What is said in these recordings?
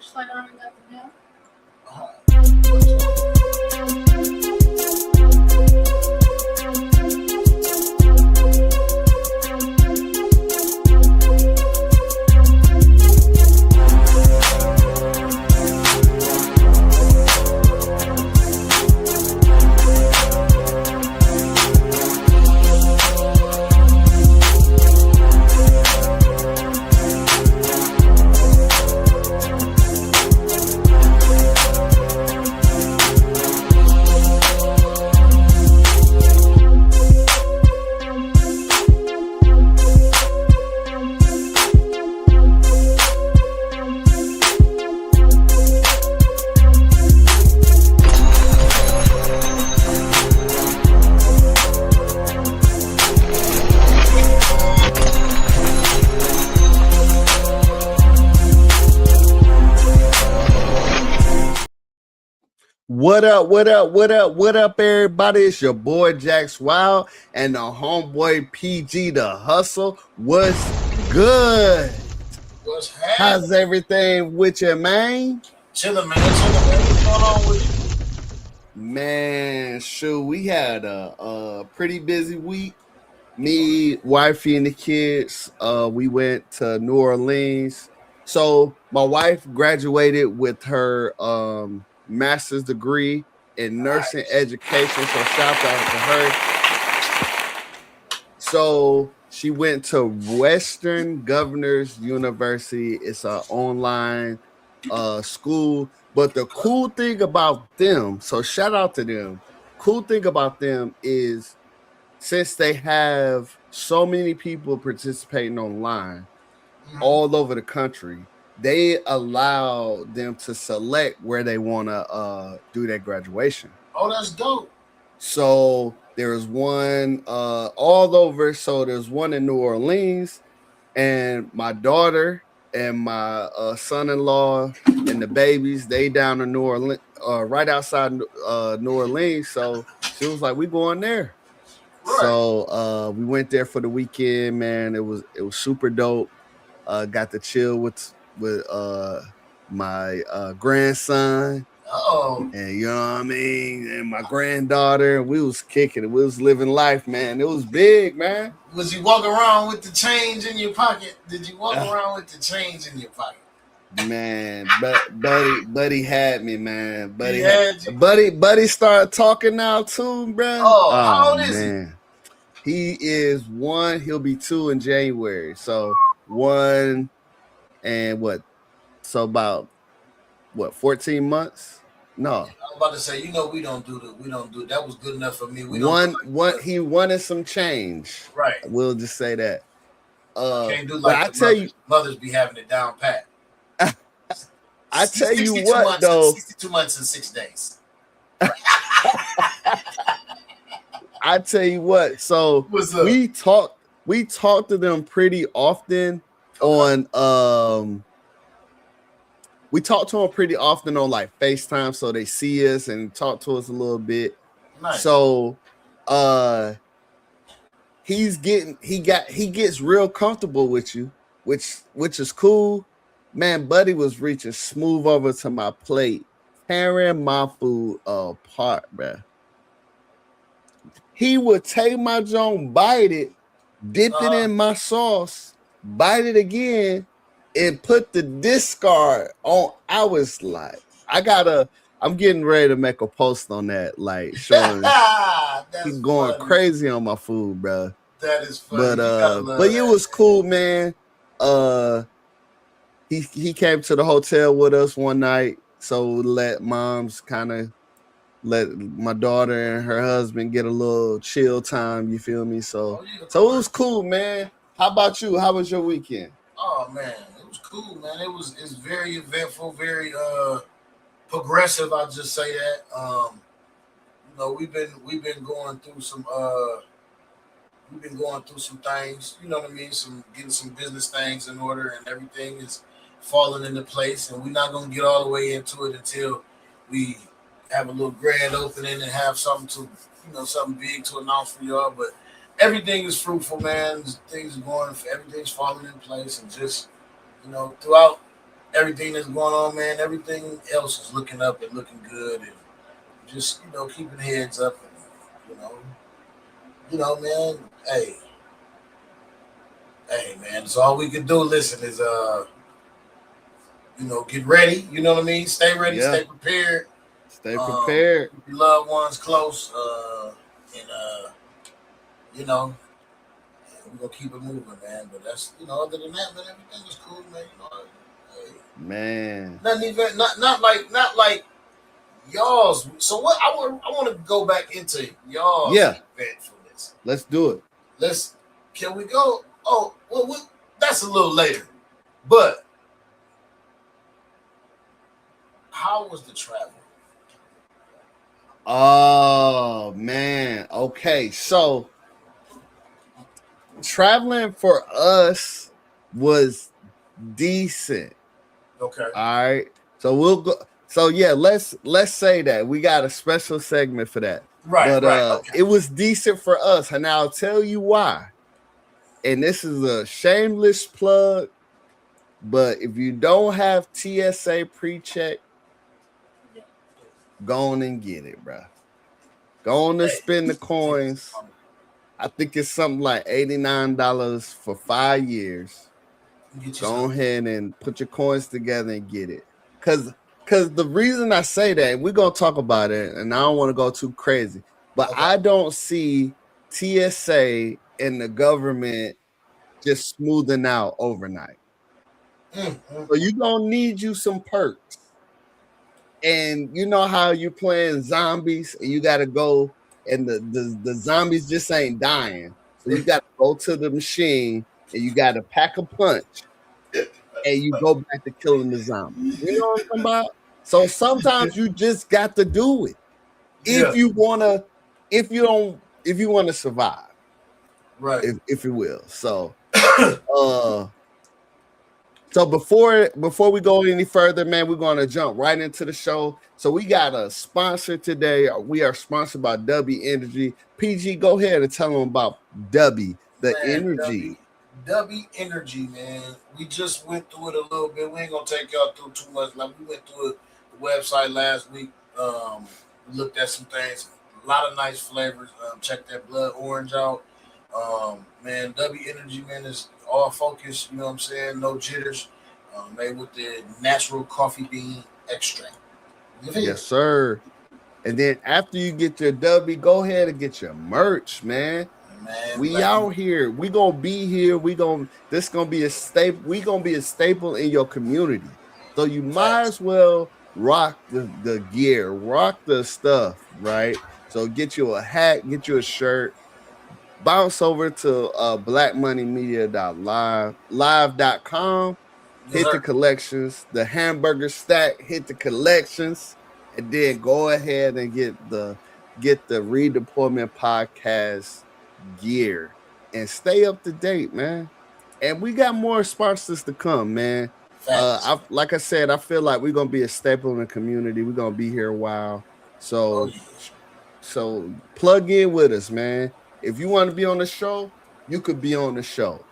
just like I already got the mail. What up, what up, what up, what up, everybody? It's your boy Jax Wild and the homeboy PG the Hustle. What's good? What's happening? How's everything with you, man? Chilling, man. What's going on with you? Man, shoot, we had a pretty busy week. Me, wifey, and the kids, we went to New Orleans. So my wife graduated with her master's degree in nursing education. So shout out to her. So she went to Western Governors University. It's an online school. But the cool thing about them, so shout out to them. Cool thing about them is since they have so many people participating online all over the country, they allow them to select where they want to do their graduation. Oh, that's dope. So there's one all over. So there's one in New Orleans, and my daughter and my son-in-law and the babies, they down in New Orleans, right outside New Orleans. So she was like, we going there. Right. So we went there for the weekend, man. It was super dope. Got to chill with my grandson. Oh, and you know what I mean, and my granddaughter. We was kicking it. We was living life, man. It was big, man. Was you walking around with the change in your pocket? Did you walk around with the change in your pocket? Man, buddy had me, man. Buddy started talking now too, bro. Oh, how old is he? He is 1. He'll be 2 in January. So 1 and what? So about 14 months? No. I'm about to say, we don't do that was good enough for me. He wanted some change. Right. We'll just say that. Can't do like I tell you, mothers be having it down pat. I tell you what, though. 62 months and 6 days. I tell you what. So we talk to them pretty often on we talk to them pretty often on like FaceTime, so they see us and talk to us a little bit. Nice. So he gets real comfortable with you, which is cool. Man, buddy was reaching smooth over to my plate, tearing my food apart, bro. He would take my junk, bite it, dip it in my sauce, bite it again, and put the discard on. I was like, I'm getting ready to make a post on that, like showing he's going crazy on my food, bro. That is funny. But it was cool, man. He came to the hotel with us one night, so let my daughter and her husband get a little chill time. You feel me? So it was cool, man. How about you? How was your weekend? Oh man, it was cool, man. It's very eventful, very progressive. I'll just say that. We've been going through some things. You know what I mean? Getting some business things in order, and everything is falling into place. And we're not gonna get all the way into it until we have a little grand opening and have something big to announce for y'all. But everything is fruitful, man. Things are going, everything's falling in place, and just throughout everything that's going on, man. Everything else is looking up and looking good, and just keeping heads up, and man. Hey, hey, man. So all we can do, listen, is get ready. You know what I mean? Stay ready, Yeah, stay prepared. stay prepared. Keep your loved ones close, and you know, we're gonna keep it moving, man. But that's other than that, man, everything was cool, man. Hey, Man. nothing even not like y'all's. So what? I want to go back into y'all's Yeah, eventfulness. let's do it. Let's Can we go? Oh, well, that's a little later. But how was the travel? Oh man. Okay. So traveling for us was decent. Okay. All right. So we'll go. So yeah, let's say that we got a special segment for that. Right. But Right. Okay. it was decent for us, and I'll tell you why. And this is a shameless plug, but if you don't have TSA pre-check, go on and get it, bro. Go on and spend the coins. I think it's something like $89 for 5 years. Go ahead and put your coins together and get it. Cause the reason I say that, and we're gonna talk about it, and I don't want to go too crazy, but Okay. I don't see TSA and the government just smoothing out overnight. So you're gonna need you some perks. And you know how you playing zombies and you gotta go and the zombies just ain't dying. So you gotta go to the machine and you gotta pack a punch and you go back to killing the zombies. You know what I'm talking about? So sometimes you just got to do it if Yeah. you wanna, if you wanna survive, Right. if you will. So so before we go any further, man, we're gonna jump right into the show. So we got a sponsor today. We are sponsored by W Energy. PG, go ahead and tell them about W, the Man, energy. W Energy, man. We just went through it a little bit. We ain't gonna take y'all through too much. Like we went through the website last week. We looked at some things. A lot of nice flavors. Check that blood orange out. Man, W Energy, man, is all focus. You know what I'm saying? No jitters. Made with the natural coffee bean extract. You feel Yes, me? sir. And then after you get your W, go ahead and get your merch, man. Man, We like out here. We gonna be here. This gonna be a staple. We gonna be a staple in your community. So you might facts. as well rock the gear, rock the stuff, right? So get you a hat, get you a shirt, bounce over to blackmoneymedia.live.com, Yes, hit the sir. collections, the hamburger stack, hit the collections, and then go ahead and get the redeployment podcast gear and stay up to date, man. And we got more sponsors to come, man. Facts. Like I said, I feel like we're gonna be a staple in the community. We're gonna be here a while. Oh So yeah. plug in with us, man. If you want to be on the show, you could be on the show,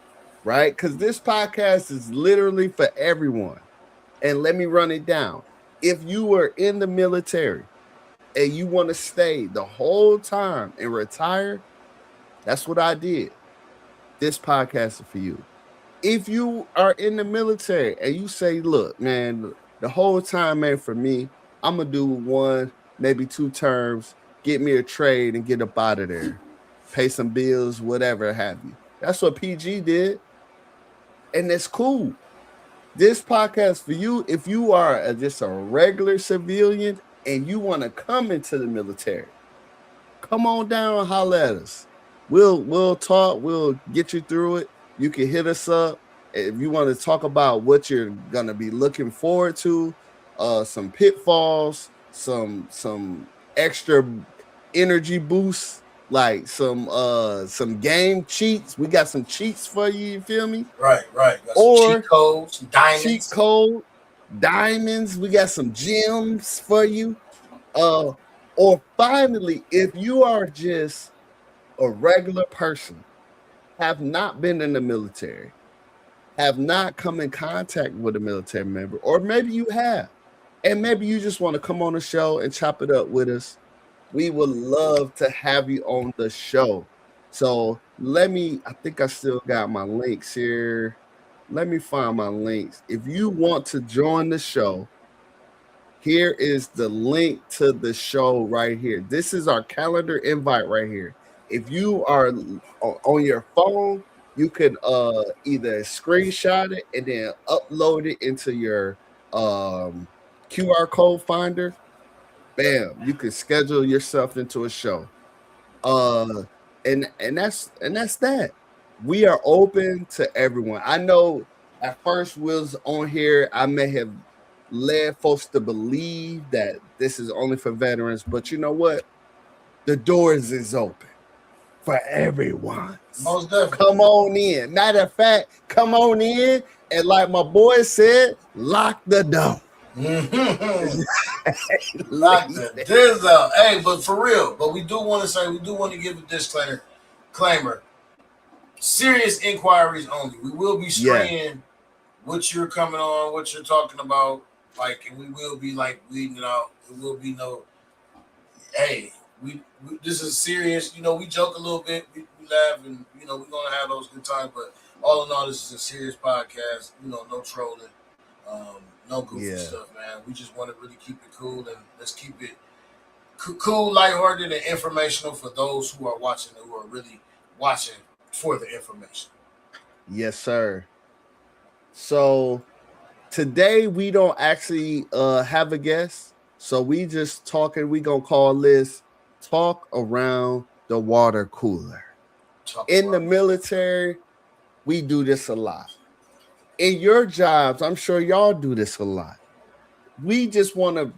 right? Because this podcast is literally for everyone. And let me run it down. If you were in the military and you want to stay the whole time and retire, that's what I did. This podcast is for you. If you are in the military and you say, look, man, the whole time ain't for me, I'm gonna do one, maybe two terms, get me a trade and get up out of there, pay some bills, whatever have you. That's what PG did, and it's cool. This podcast for you if you are just a regular civilian and you want to come into the military. Come on down and holler at us. We'll talk. We'll get you through it. You can hit us up if you want to talk about what you're gonna be looking forward to. Some pitfalls, some extra energy boosts, like some game cheats. We got some cheats for you. You feel me? Right, right. Got some cheat Or codes, some cheat diamonds. code, diamonds. We got some gems for you. Uh, or finally, if you are just a regular person, have not been in the military, have not come in contact with a military member, or maybe you have, and maybe you just want to come on the show and chop it up with us, we would love to have you on the show. So I think I still got my links here. Let me find my links. If you want to join the show, here is the link to the show right here. This is our calendar invite right here. If you are on your phone, you can either screenshot it and then upload it into your QR code finder. Bam, you can schedule yourself into a show. Uh and that's that. We are open to everyone. I know at first we was on here, I may have led folks to believe that this is only for veterans, but you know what? The doors is open for everyone. Most definitely. Come on in. Matter of fact, come on in, and like my boy said, lock the door. Mm-hmm. Lock the Dizzo. Hey, but for real, but we do want to give a disclaimer. Serious inquiries only. We will be screening what you're coming on, what you're talking about, like, and we will be like weeding it out. It will be no, hey, we this is serious. You know, we joke a little bit, we laugh, and you know, we're gonna have those good times. But all in all, this is a serious podcast. You know, no trolling, no goofy stuff, man. We just want to really keep it cool, and let's keep it cool, lighthearted, and informational for those who are watching, who are really watching for the information. Yes, sir. So today we don't actually have a guest, so we just talking. We gonna call this Talk Around the Water Cooler. In the military, we do this a lot. In your jobs, I'm sure y'all do this a lot. We just want to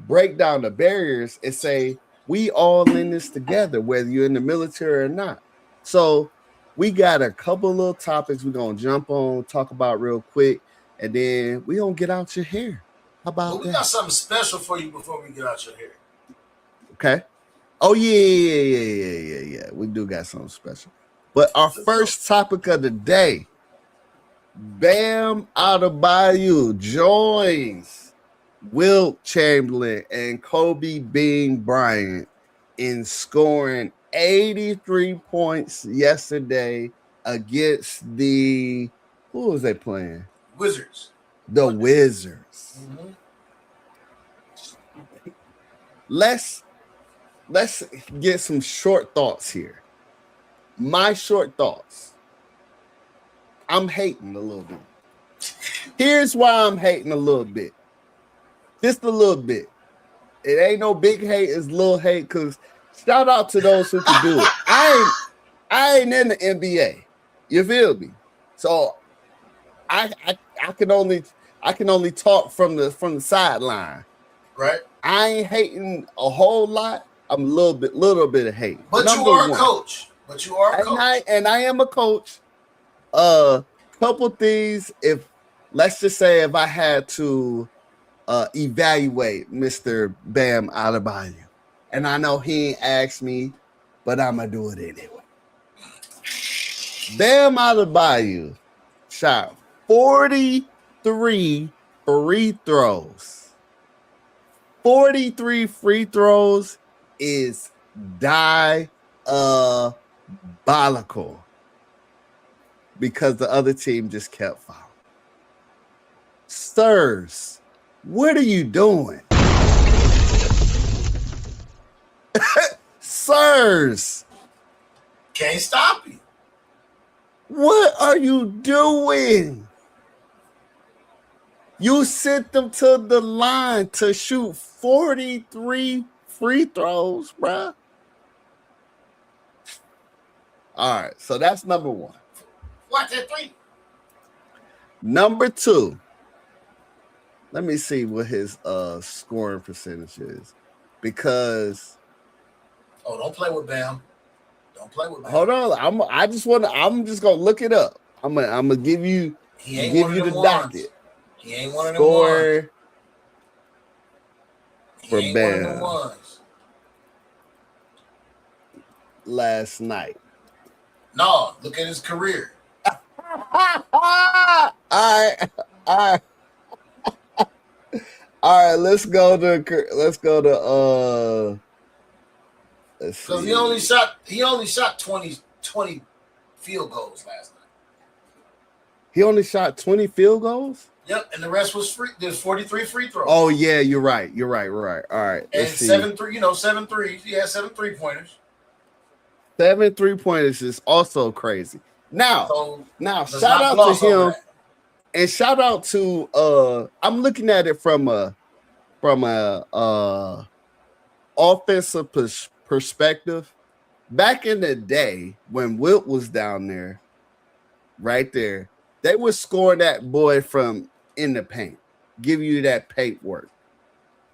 break down the barriers and say we all in this together, whether you're in the military or not. So we got a couple little topics we're gonna jump on, talk about real quick, and then we gonna get out your hair. How about that? But we got something special for you before we get out your hair. Okay. Oh yeah. We do got something special. But our first topic of the day, Bam Adebayo joins Wilt Chamberlain and Kobe Bean Bryant in scoring 83 points yesterday against who was they playing? Wizards. The Wizards. Mm-hmm. Let's get some short thoughts here. My short thoughts. I'm hating a little bit. Here's why I'm hating a little bit. Just a little bit. It ain't no big hate, it's little hate, because shout out to those who can do it. I ain't in the NBA. You feel me? So I can only talk from the sideline. Right. I ain't hating a whole lot. I'm a little bit of hate. But you are a coach. And I am a coach. Couple things. Let's just say if I had to evaluate Mr. Bam Adebayo, and I know he ain't asked me, but I'm gonna do it anyway. Bam Adebayo shot 43 free throws. 43 free throws is diabolical because the other team just kept fouling. Sirs, what are you doing? Sirs, can't stop you. What are you doing? You sent them to the line to shoot 43 free throws, bruh. All right, so that's number one. 1, 2, 3. Number two. Let me see what his scoring percentage is, because don't play with Bam. Don't play with Bam. Hold on, I'm just gonna look it up. I'm gonna give you the docket. He ain't one of them ones. For Bam last night. No, look at his career. All right, all right, all right. Let's go to. Let's Because see. he only shot 20 field goals last night. He only shot 20 field goals. Yep, and the rest was free. There's 43 free throws. Oh yeah, you're right. You're right. Right. All right. Let's And see. 7 threes. He had 7 3-pointers. 7 3-pointers is also crazy. Now, So let's shout not out to gloss over him that. and shout out to I'm looking at it from a offensive perspective. Back in the day when Wilt was down there, right there, they would score that boy from in the paint, give you that paint work.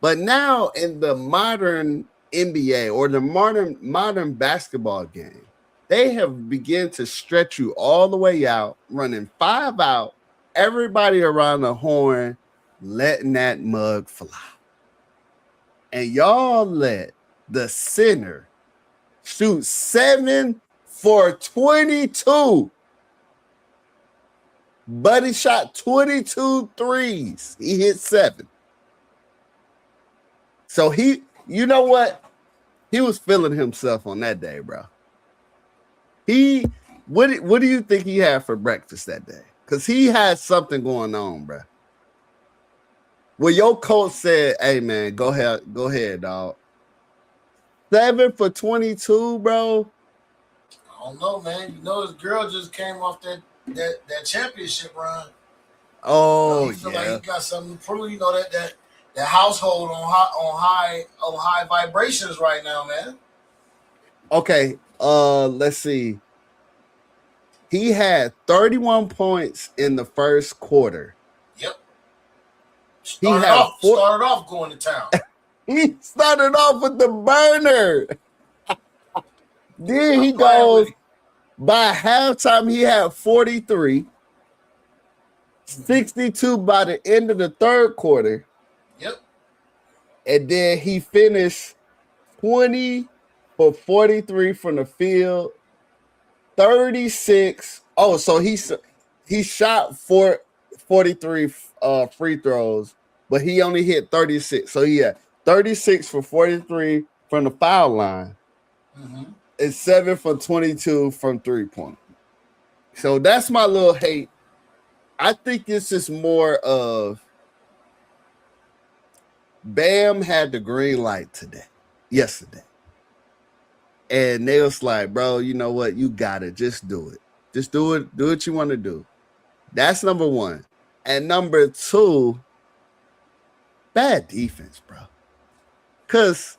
But now in the modern NBA or the modern basketball game, they have begun to stretch you all the way out, running 5 out, everybody around the horn, letting that mug fly. And y'all let the center shoot 7 for 22. Buddy shot 22 threes. He hit 7. So you know what? He was feeling himself on that day, bro. What do you think he had for breakfast that day? Because he had something going on, bro. Well, your coach said, "Hey, man, go ahead, dog. 7 for 22, bro." I don't know, man. You know, his girl just came off that championship run. Oh, he feel yeah. like he got something to prove. You know that household on high vibrations right now, man. Okay, let's see. He had 31 points in the first quarter. Yep. Started off going to town. He started off with the burner. Then he goes, by halftime, he had 43, 62 by the end of the third quarter. Yep. And then he finished 20 for 43 from the field, 36. Oh, so he shot 43 free throws, but he only hit 36. So he had 36 for 43 from the foul line. Mm-hmm. And 7 for 22 from 3-point. So that's my little hate. I think this is more of Bam had the green light yesterday. And they was like, bro, you know what? You got it. Just do it. Just do it. Do what you want to do. That's number one. And number two, bad defense, bro. Cause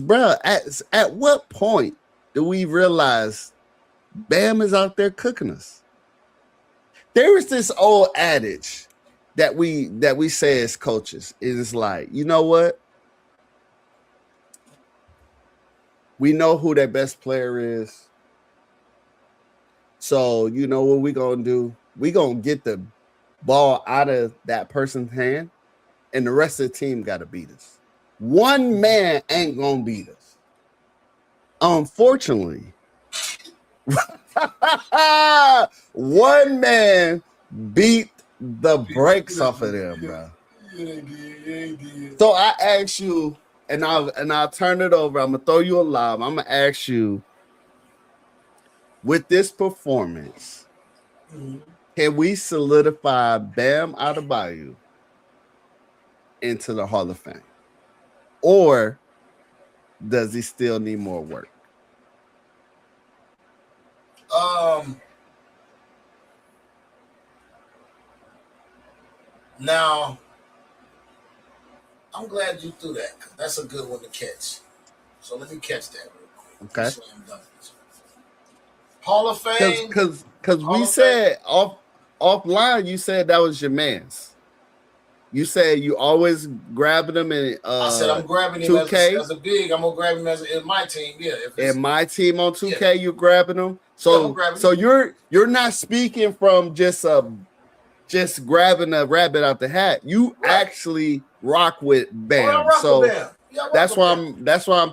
bro, at what point do we realize Bam is out there cooking us? There is this old adage that we say as coaches. It's like, you know what? We know who their best player is. So you know what we're gonna do? We're gonna get the ball out of that person's hand, and the rest of the team gotta beat us. One man ain't gonna beat us. Unfortunately, one man beat the brakes off of them, bro. So I ask you, and I'll turn it over. I'm gonna throw you a lob. I'm gonna ask you, with this performance, can we solidify Bam Adebayo into the Hall of Fame, or does he still need more work? Now, I'm glad you threw that, because that's a good one to catch. So let me catch that real quick. Okay. Hall of Fame. Because we said offline, you said that was your man's. You said you always grabbing them in. I said I'm grabbing him as a big. I'm gonna grab him in my team. Yeah. In my team on 2K, you're grabbing them. So you're not speaking from just grabbing a rabbit out the hat. You actually rock with Bam. That's why I'm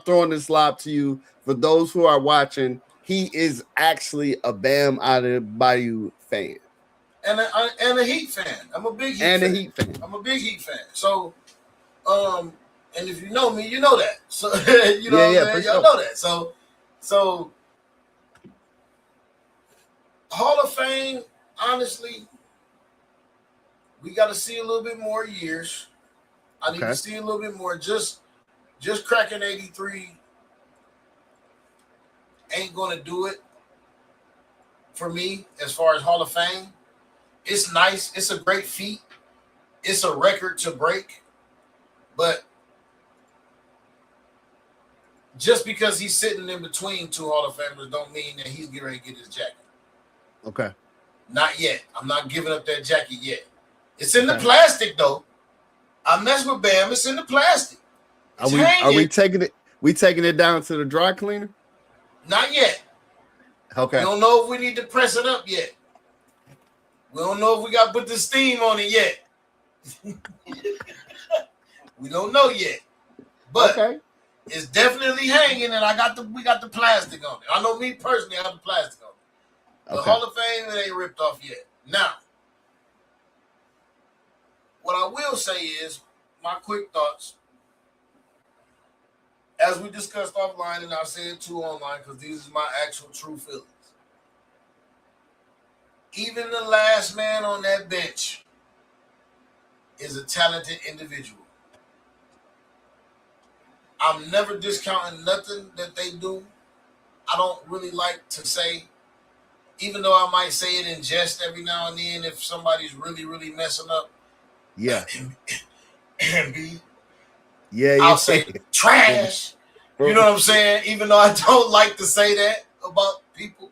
throwing this lob to you. For those who are watching, he is actually a Bam Adebayo fan. and a Heat fan. I'm a big Heat and fan. a Heat fan. I'm a big Heat fan. So, and if you know me, you know that. So you know what I'm saying? Y'all know that. So Hall of Fame, honestly, we got to see a little bit more years. I need to see a little bit more. Just cracking 83 ain't going to do it for me as far as Hall of Fame. It's nice. It's a great feat. It's a record to break. But just because he's sitting in between two Hall of Famers don't mean that he's getting ready to get his jacket. Okay. Not yet. I'm not giving up that jacket yet. It's in the plastic, though. I mess with Bam. It's in the plastic. Are we taking it? We taking it down to the dry cleaner? Not yet. Okay. We don't know if we need to press it up yet. We don't know if we got to put the steam on it yet. We don't know yet. But it's definitely hanging, and we got the plastic on it. I know me personally, I have the plastic on it. The Hall of Fame, it ain't ripped off yet. Now, what I will say is my quick thoughts. As we discussed offline, and I'll say it too online because these are my actual true feelings. Even the last man on that bench is a talented individual. I'm never discounting nothing that they do. I don't really like to say, even though I might say it in jest every now and then if somebody's really, really messing up. Yeah. I'll say trash. You know what I'm saying? Even though I don't like to say that about people,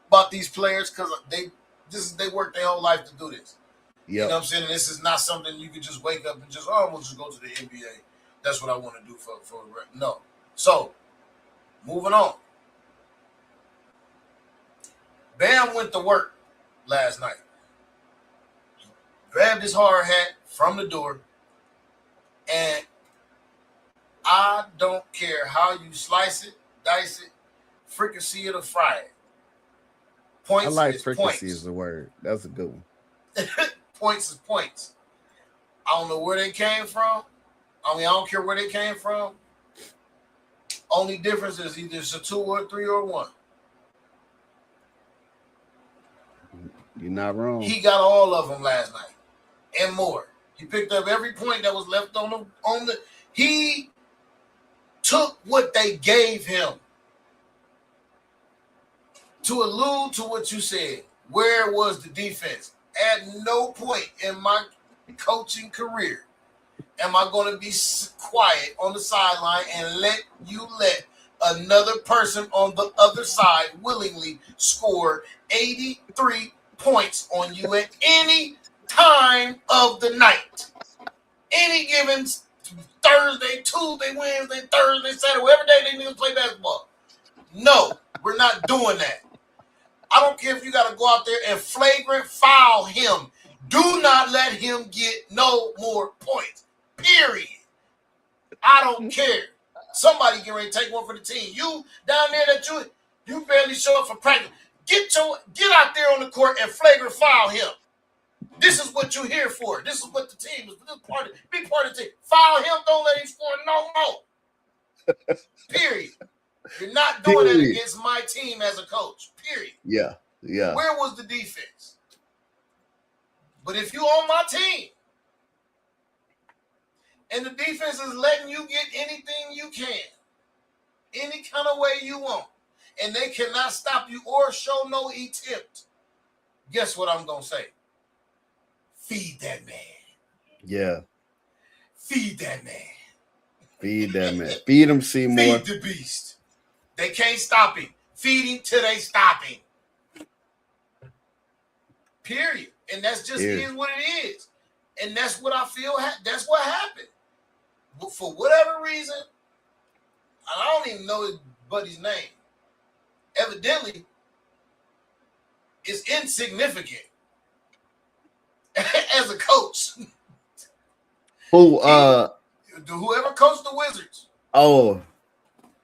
about these players, because they work their whole life to do this. Yep. You know what I'm saying? And this is not something you can just wake up and just, we'll just go to the NBA. That's what I want to do for no. So, moving on. Bam went to work last night. He grabbed his hard hat from the door, and I don't care how you slice it, dice it, fricassee it, or fry it. Points. I like fricassee is the word. That's a good one. Points is points. I don't know where they came from. I don't care where they came from. Only difference is either it's a 2 or a 3 or a 1. You're not wrong. He got all of them last night and more. He picked up every point that was left on the. He took what they gave him. To allude to what you said, where was the defense? At no point in my coaching career am I going to be quiet on the sideline and let another person on the other side willingly score 83 points on you at any time of the night. Any given Thursday, Tuesday, Wednesday, Thursday, Saturday, whatever day they need to play basketball. No, we're not doing that. I don't care if you got to go out there and flagrant foul him. Do not let him get no more points. Period. I don't care. Somebody get ready to take one for the team. You down there that you barely show up for practice. Get out there on the court and flagrant foul him. This is what you're here for. This is what the team is. Be part of the team. Foul him. Don't let him score no more. Period. You're not doing it against my team as a coach. Period. Yeah. Where was the defense? But if you on my team and the defense is letting you get anything you can, any kind of way you want, and they cannot stop you or show no attempt, guess what I'm going to say? Feed that man. Yeah. Feed that man. Feed that man. Feed him, Seymour. Feed the beast. They can't stop him. Feed him till they stop him. Period. And that's just is what it is. And that's what I feel. That's what happened. But for whatever reason, I don't even know his buddy's name. Evidently, it's insignificant as a coach. Whoever coached the Wizards. Oh.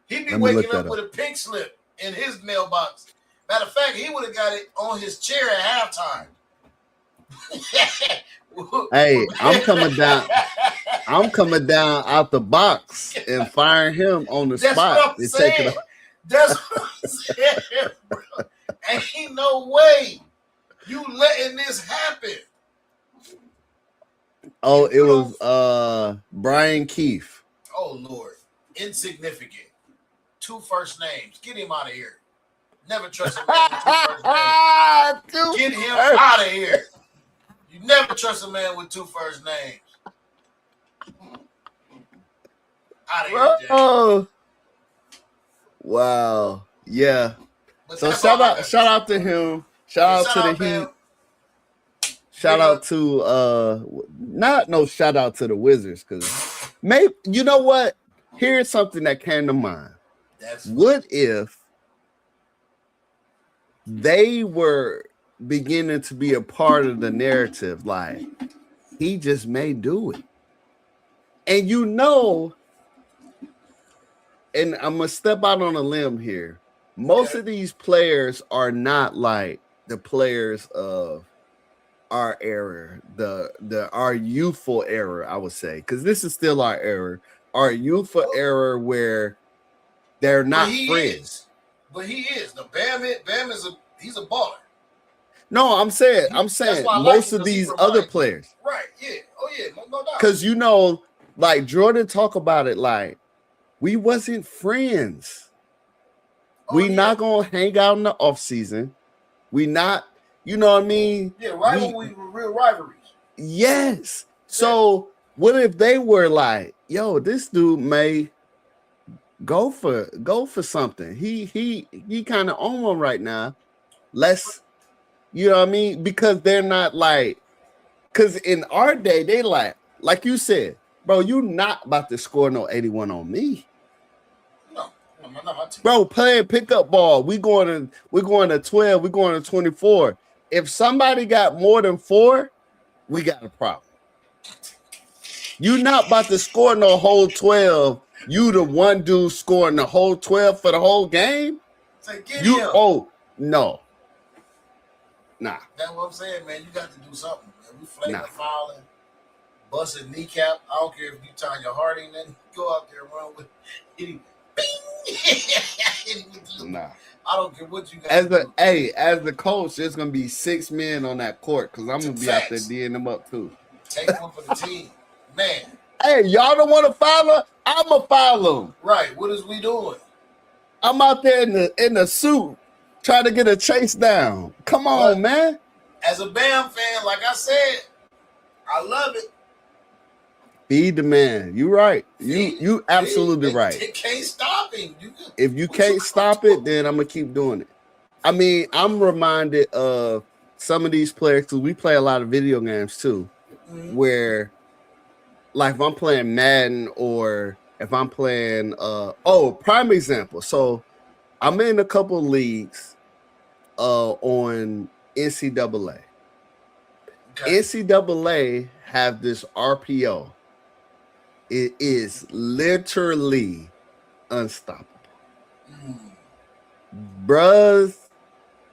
He'd be waking up with a pink slip in his mailbox. Matter of fact, he would have got it on his chair at halftime. Hey, I'm coming down. I'm coming down out the box and firing him on the That's spot what I'm and taking saying. That's what I'm saying, bro. Ain't no way you letting this happen. Oh, If it you was don't, Brian Keefe. oh Lord, insignificant. 2 first names. Get him out of here. Never trust a man with 2 first names. Get him out of here. You never trust a man with 2 first names. Out of here, Jack. Oh, wow. Yeah. But So that's all I got to shout say. out to him. Shout Yeah, out shout to the out, man. Heat. Shout Big out up. to not no shout out to the Wizards, because maybe you know what? Here's something that came to mind. That's What if they were beginning to be a part of the narrative? Like, he just may do it. And you know, and I'm gonna step out on a limb here. Most of these players are not like the players of our era, the our youthful era, I would say, because this is still our era, our youthful era where they're not friends. But he is. The Bam is he's a baller. No, I'm saying That's why I like most him, of because he these other reminds me. players, Right, yeah. Oh yeah, no doubt. because you know, like Jordan talk about it, like we wasn't friends. We not gonna hang out in the off season. We not, you know what I mean? Yeah, rivalry were real rivalries. Yes. So what if they were like, yo, this dude may go for something. He kind of on one right now. Let's, you know what I mean? Because they're not like, because in our day, they like you said, bro, you not about to score no 81 on me. No, not my team. Bro, playing pickup ball. We're going to 12, we're going to 24. If somebody got more than 4, we got a problem. You not about to score no whole 12. You the one dude scoring the whole 12 for the whole game? Get him. Oh, no. Nah. That's what I'm saying, man. You got to do something, man. We flaking a foul and busted kneecap. I don't care if you tie your heart in, then go out there and run with it. Bing! Nah. I don't care what you got to do. As the coach, there's gonna be 6 men on that court, because I'm gonna be out there D'ing them up too. Take one for the team. Man. Hey, y'all don't want to foul him? I'ma foul him. Right. What is we doing? I'm out there in the suit trying to get a chase down. Come on, man. As a Bam fan, like I said, I love it. Feed the man. You right. You absolutely right. You can't stop him. If you can't stop it, then I'm gonna keep doing it. I mean, I'm reminded of some of these players, because we play a lot of video games too, where like if I'm playing Madden, or if I'm playing prime example. So I'm in a couple of leagues on NCAA. Okay. NCAA have this RPO. It is literally unstoppable. Bruh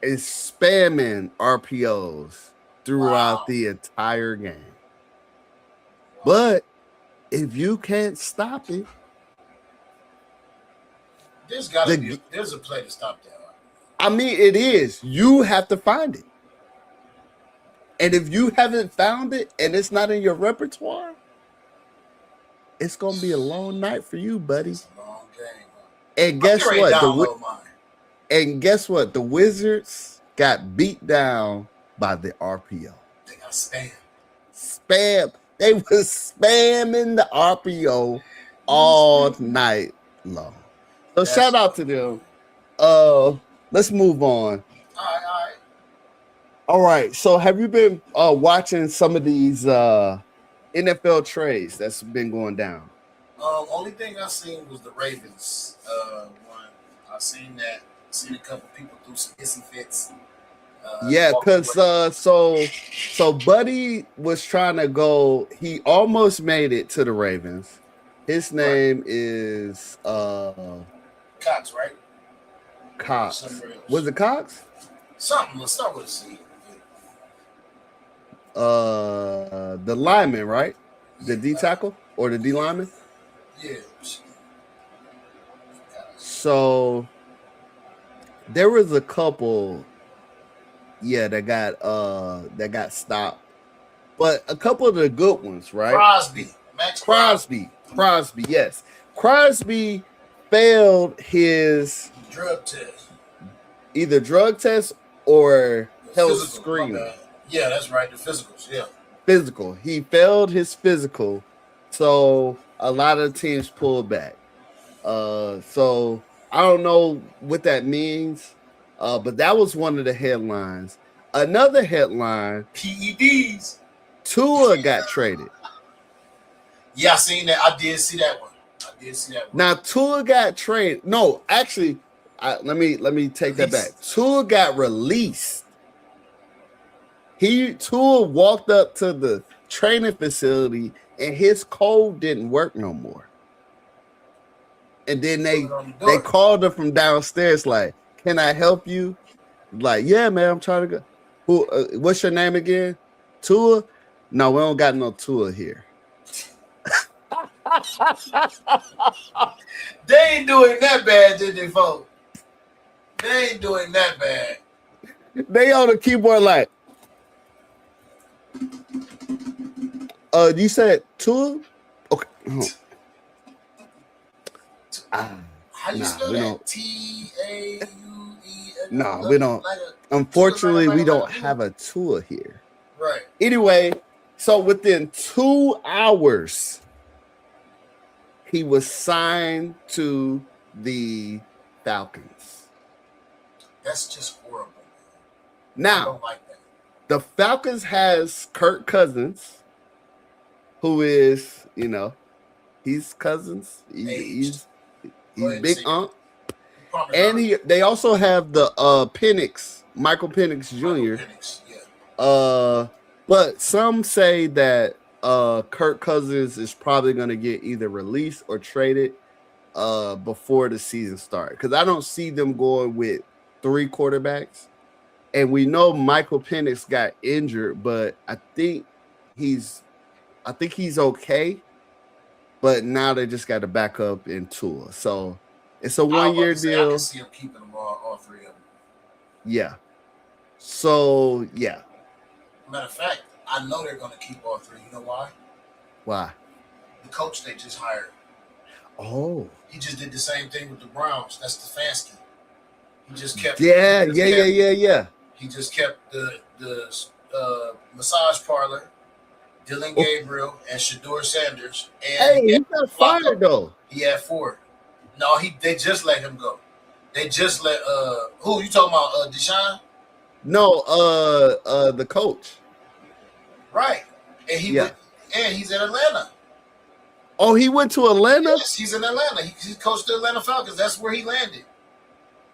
is spamming RPOs throughout the entire game. But if you can't stop it, there's a play to stop that. I mean, it is. You have to find it. And if you haven't found it and it's not in your repertoire, it's gonna be a long night for you, buddy. It's a long game. And guess what? The Wizards got beat down by the RPO. They got spam. They was spamming the RPO all night long. So shout out to them. Let's move on. All right. So have you been watching some of these NFL trades that's been going down? Only thing I seen was the Ravens one. I seen a couple people do some hissy fits. Yeah, because so Buddy was trying to go. He almost made it to the Ravens. His name is Cox, right? Cox. Was it Cox? Something. Let's start with a C. The lineman, right? The D tackle or the D lineman. Yeah. So there was a couple, that got stopped, but a couple of the good ones, right? Max Crosby, yes. Crosby failed his drug test. either drug test or health Physical. screening. Yeah, that's right. The physicals. Yeah. Physical. He failed his physical, so a lot of teams pulled back. So I don't know what that means, but that was one of the headlines. Another headline: PEDs. Tua got traded. Yeah, I seen that. I did see that one. Now Tua got traded. No, actually, let me take that back. Tua got released. Tua walked up to the training facility and his code didn't work no more. And then they called her from downstairs like, "Can I help you?" Like, "Yeah, man, I'm trying to go." What's your name again? Tua? No, we don't got no Tua here. They ain't doing that bad, did they, folks? They ain't doing that bad. They on the keyboard like, you said Tua? Okay. How you spell that? T-A-U-E? No, we don't. Unfortunately, we don't have a Tua here. Right. Anyway, so within 2 hours, he was signed to the Falcons. That's just horrible. Now, I don't like that. The Falcons has Kirk Cousins, who is, he's Cousins. He's big ump. And they also have the Michael Penix Jr. But some say that Kirk Cousins is probably going to get either released or traded before the season starts. Because I don't see them going with 3 quarterbacks. And we know Michael Penix got injured, but I think he's okay. But now they just got to back up in Tua. So it's a 1-year deal. I can see them keeping them all 3 of them. Yeah. So, yeah. Matter of fact, I know they're going to keep all 3. You know why? Why? The coach they just hired. Oh. He just did the same thing with the Browns. That's Stefanski. He just kept. Yeah. He just kept the massage parlor, Dylan Gabriel, and Shador Sanders. And he got fired though. He had 4. No, they just let him go. They just let who you talking about? Deshaun? No, the coach. Right. And he's in Atlanta. Oh, he went to Atlanta? Yes, he's in Atlanta. He coached the Atlanta Falcons. That's where he landed.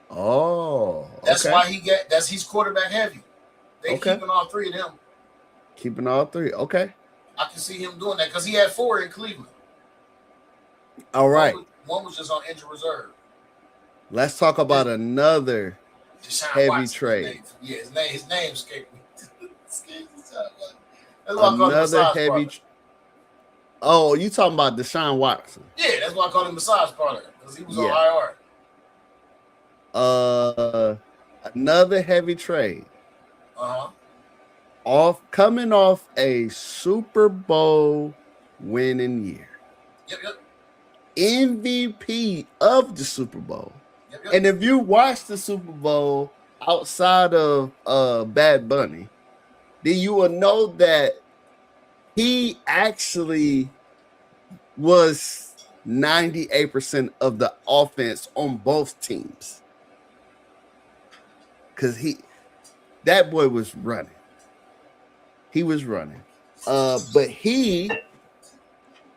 Oh, that's why he's quarterback heavy. They keeping all 3 of them. Keeping all 3. Okay. I can see him doing that because he had 4 in Cleveland. All right. One was just on injured reserve. Let's talk about another heavy trade. His name escaped me. Another heavy. Oh, you talking about Deshaun Watson? Yeah, that's why I called him massage parlor because he was on IR. Another heavy trade. Coming off a Super Bowl winning year. Yep. MVP of the Super Bowl. Yep. And if you watch the Super Bowl outside of Bad Bunny, then you will know that he actually was 98% of the offense on both teams. Because that boy was running. He was running. But he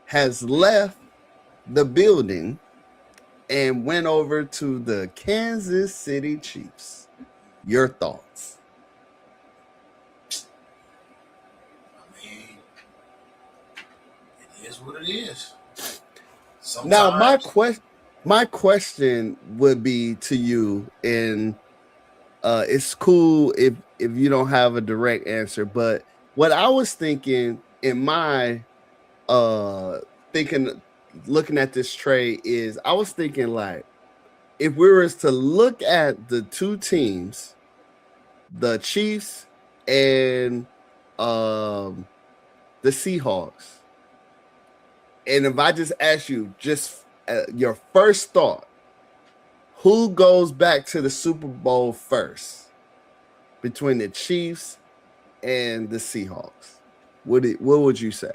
has left the building and went over to the Kansas City Chiefs. Your thoughts? I mean, it is what it is. Sometimes. Now, my question would be to you, and it's cool if you don't have a direct answer, but what I was thinking in my thinking looking at this trade is I was thinking like if we were to look at the two teams, the Chiefs and the Seahawks, and if I just ask you just your first thought, who goes back to the Super Bowl first between the Chiefs and the Seahawks? What would you say?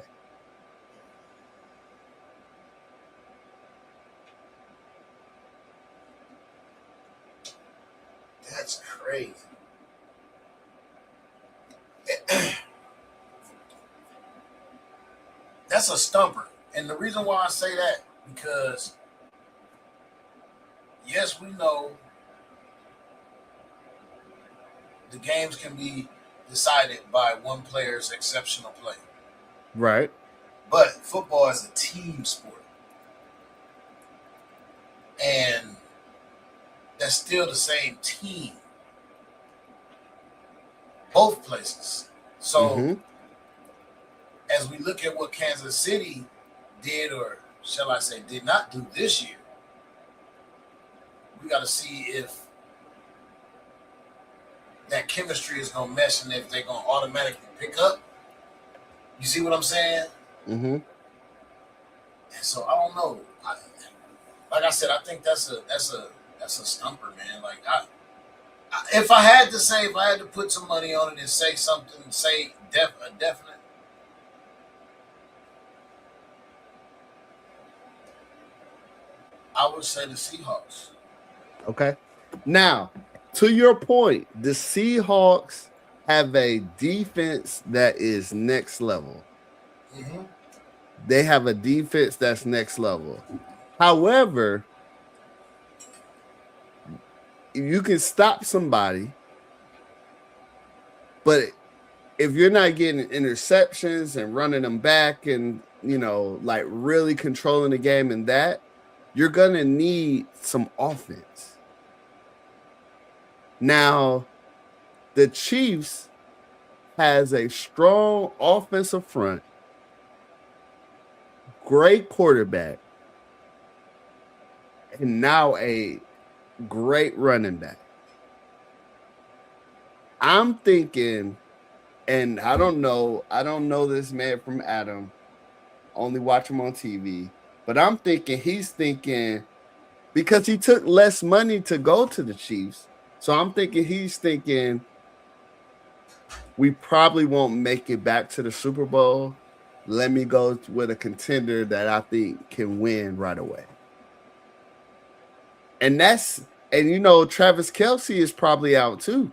That's crazy. That's a stumper. And the reason why I say that, because yes, we know the games can be decided by one player's exceptional play. Right. But football is a team sport. And that's still the same team. Both places. So as we look at what Kansas City did, or shall I say did not do this year, we got to see if that chemistry is going to mesh and if they're going to automatically pick up. You see what I'm saying? Mm-hmm. And so I don't know. Like I said, I think that's a stumper, man. Like if I had to put some money on it and say something, say a definite. I would say the Seahawks. Okay. Now, to your point, the Seahawks have a defense that is next level. Mm-hmm. They have a defense that's next level. However, you can stop somebody, but if you're not getting interceptions and running them back and, like really controlling the game and that, you're going to need some offense. Now, the Chiefs has a strong offensive front, great quarterback, and now a great running back. I'm thinking, and I don't know this man from Adam, only watch him on TV, but I'm thinking he's thinking because he took less money to go to the Chiefs. So I'm thinking he's thinking we probably won't make it back to the Super Bowl. Let me go with a contender that I think can win right away. And Travis Kelce is probably out too.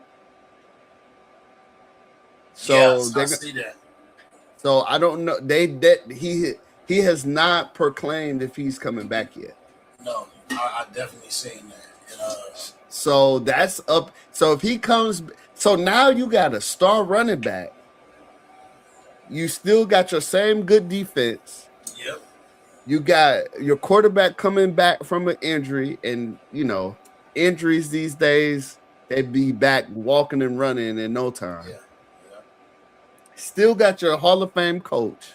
So yes, I see that. So I don't know. He has not proclaimed if he's coming back yet. No, I definitely seen that. And, so that's up. So if he comes, so now you got a star running back. You still got your same good defense. Yep. You got your quarterback coming back from an injury, and injuries these days, they'd be back walking and running in no time. Yeah. Still got your Hall of Fame coach.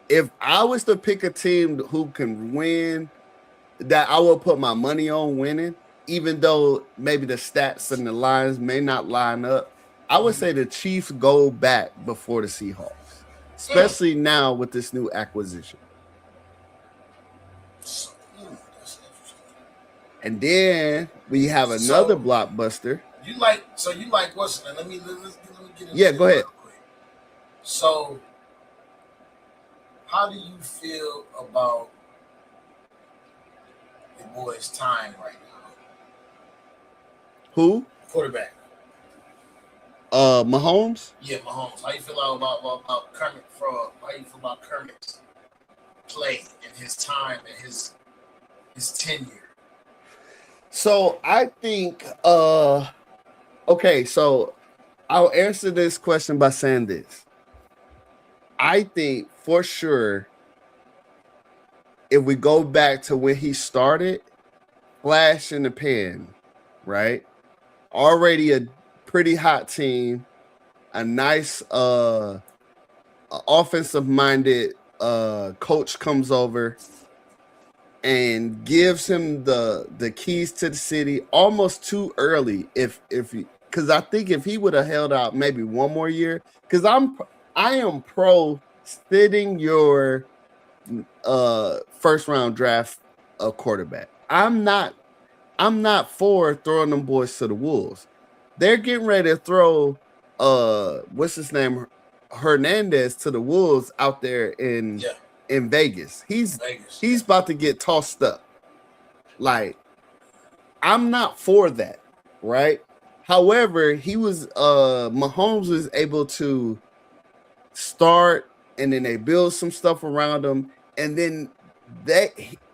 If I was to pick a team who can win, that I will put my money on winning, even though maybe the stats and the lines may not line up, I would say the Chiefs go back before the Seahawks, especially now with this new acquisition. And then we have another blockbuster. You like what's let me get into Yeah, go ahead. So how do you feel about your boy's time right now? Who? Quarterback. Mahomes? Yeah, Mahomes. How you feel about Kermit Frog? How you feel about Kermit's play and his time and his tenure? So I think okay, so I'll answer this question by saying this. I think for sure if we go back to when he started, flash in the pan, right? Already a pretty hot team. a nice offensive minded coach comes over and gives him the keys to the city almost too early. If because I think if he would have held out maybe one more year, because I am pro sitting your first round draft quarterback. I'm not for throwing them boys to the wolves. They're getting ready to throw what's his name, Hernandez, to the wolves out there in Vegas. He's about to get tossed up. Like, I'm not for that, right? However, Mahomes was able to start, and then they build some stuff around him, and then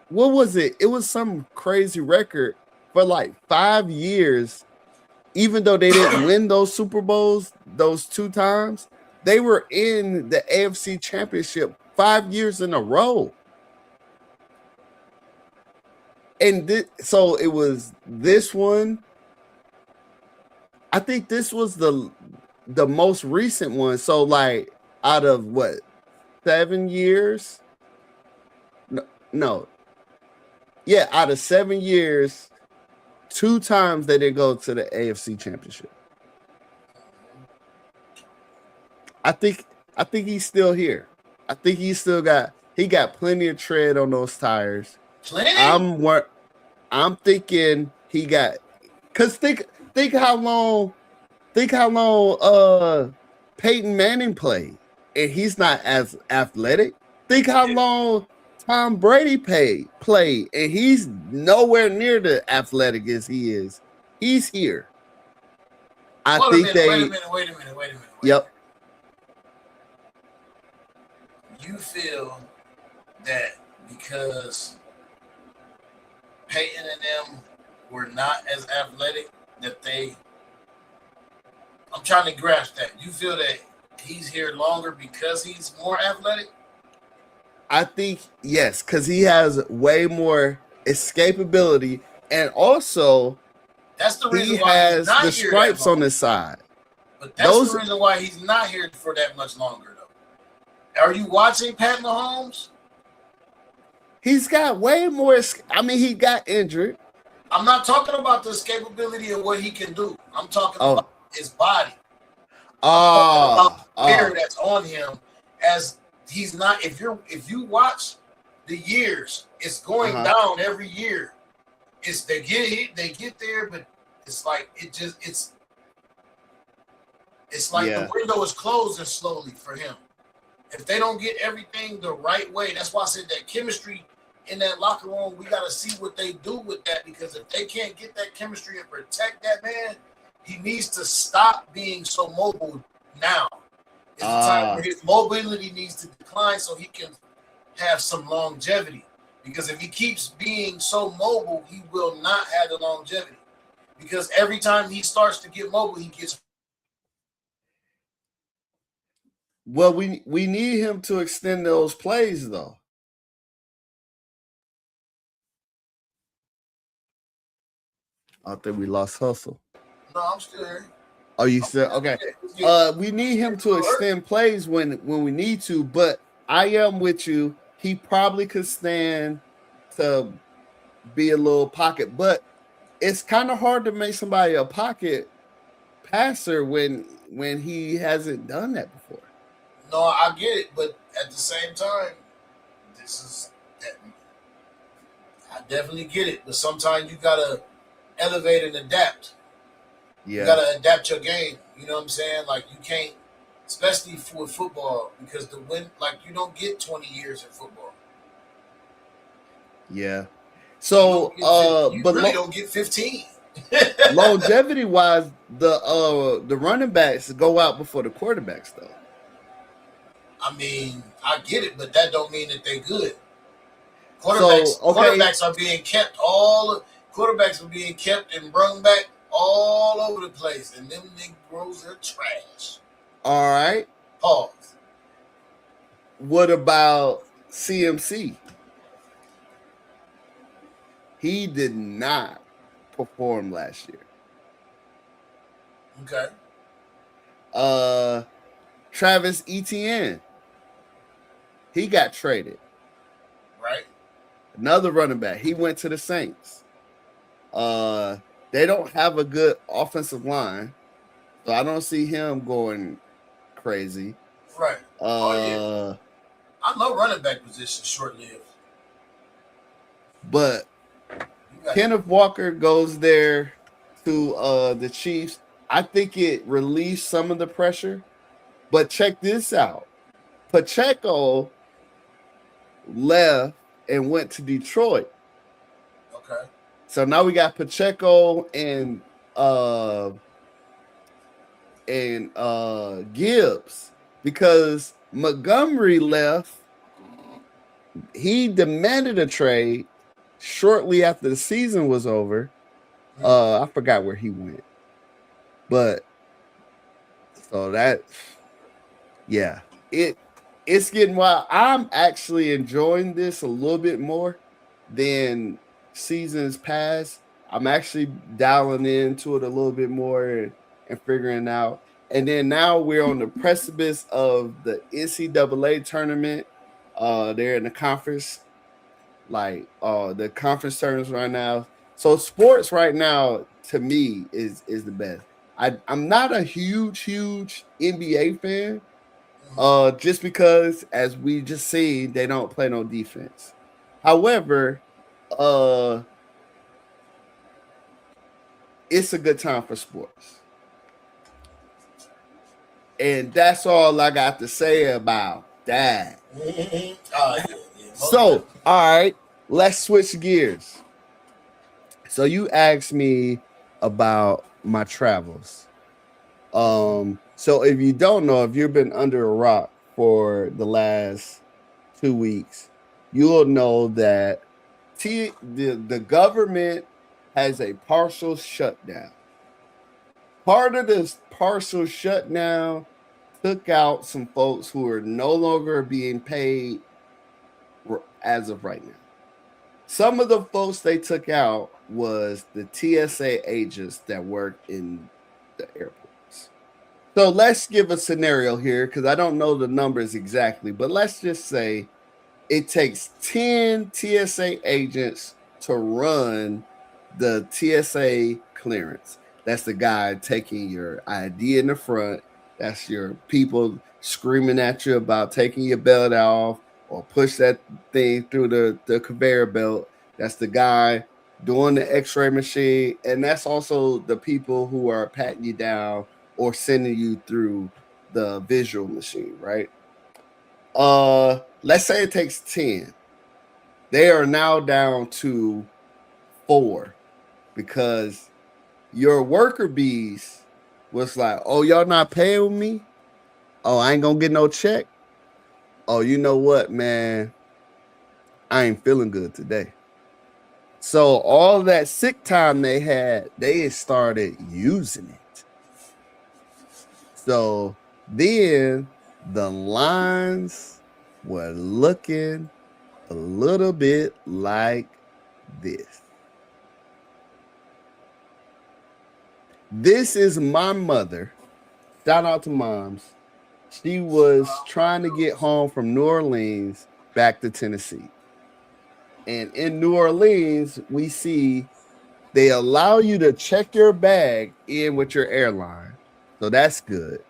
what was it? It was some crazy record for like 5 years. Even though they didn't win those Super Bowls those 2 times, they were in the AFC Championship 5 years in a row. And so it was this one. I think this was the most recent one. So like out of what, 7 years? No. Yeah, out of 7 years, 2 times they didn't go to the AFC Championship. I think he's still here. I think he got plenty of tread on those tires. Plenty? I'm thinking he got, cause think how long Peyton Manning played, and he's not as athletic. Think how long Tom Brady played, and he's nowhere near the athletic as he is. He's here. Wait a minute. Yep. You feel that because Peyton and them were not as athletic that I'm trying to grasp that. You feel that he's here longer because he's more athletic? I think yes, because he has way more escapability, and also that's the reason he why has he's not the here stripes that long. on his side. But that's the reason why he's not here for that much longer, though. Are you watching Pat Mahomes? He's got way more. I mean, he got injured. I'm not talking about the escapability of what he can do. I'm talking about his body. About the fear that's on him, as he's not. If you watch the years, it's going down every year. It's they get there, but it's like it's like the window is closing slowly for him. If they don't get everything the right way, that's why I said that chemistry in that locker room, we got to see what they do with that, because if they can't get that chemistry and protect that man, he needs to stop being so mobile now. It's the time where his mobility needs to decline so he can have some longevity. Because if he keeps being so mobile, he will not have the longevity. Because every time he starts to get mobile, he gets. Well, we need him to extend those plays, though. I think we lost Hustle. No, I'm still here. Oh, you said okay. We need him to extend plays when we need to, but I am with you. He probably could stand to be a little pocket, but it's kind of hard to make somebody a pocket passer when he hasn't done that before. No, I get it, but at the same time, I definitely get it. But sometimes you gotta elevate and adapt. Yeah. You gotta adapt your game. You know what I'm saying? Like you can't, especially for football, because you don't get 20 years in football. Yeah. So you really don't get 15. Longevity wise, the running backs go out before the quarterbacks, though. I mean, I get it, but that don't mean that they're good. Quarterbacks are being kept and brung back all over the place, and them Negroes are trash. All right. Pause. What about CMC? He did not perform last year. Okay. Uh, Travis Etienne, he got traded. Right. Another running back, he went to the Saints. They don't have a good offensive line, so I don't see him going crazy. Right. Oh yeah. I know running back position short lived. But Kenneth Walker goes there to the Chiefs. I think it released some of the pressure. But check this out. Pacheco left and went to Detroit. Okay. So now we got Pacheco and Gibbs, because Montgomery left. He demanded a trade shortly after the season was over. I forgot where he went. But so that, yeah, it's getting wild. I'm actually enjoying this a little bit more than seasons past. I'm actually dialing into it a little bit more and figuring out. And then now we're on the precipice of the NCAA tournament. They're in the conference, the conference tournaments right now. So sports right now to me is the best. I'm not a huge NBA fan. Just because, as we just seen, they don't play no defense. However, it's a good time for sports. And that's all I got to say about that. So, all right, let's switch gears. So you asked me about my travels. So if you don't know, if you've been under a rock for the last 2 weeks, you'll know that the government has a partial shutdown. Part of this partial shutdown took out some folks who are no longer being paid as of right now. Some of the folks they took out was the TSA agents that work in the airports. So let's give a scenario here, because I don't know the numbers exactly, but let's just say it takes 10 TSA agents to run the TSA clearance. That's the guy taking your ID in the front. That's your people screaming at you about taking your belt off or push that thing through the conveyor belt. That's the guy doing the x-ray machine. And that's also the people who are patting you down or sending you through the visual machine, right? Let's say it takes 10. They are now down to 4 because your worker bees was like, oh, y'all not paying me? Oh, I ain't gonna get no check? Oh, you know what, man? I ain't feeling good today. So all that sick time they had, they started using it. So then the lines were looking a little bit like this. This is my mother. Shout out to moms. She was trying to get home from New Orleans back to Tennessee. And in New Orleans, we see they allow you to check your bag in with your airline. So that's good.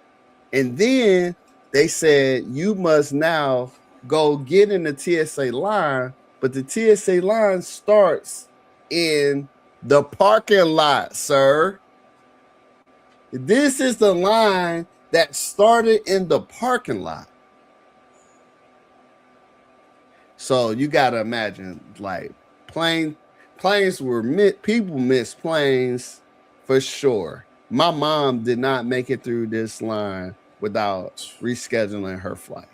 And then they said you must now go get in the TSA line, but the TSA line starts in the parking lot, sir. This is the line that started in the parking lot. So you got to imagine, like, planes were people miss planes for sure. My mom did not make it through this line without rescheduling her flight.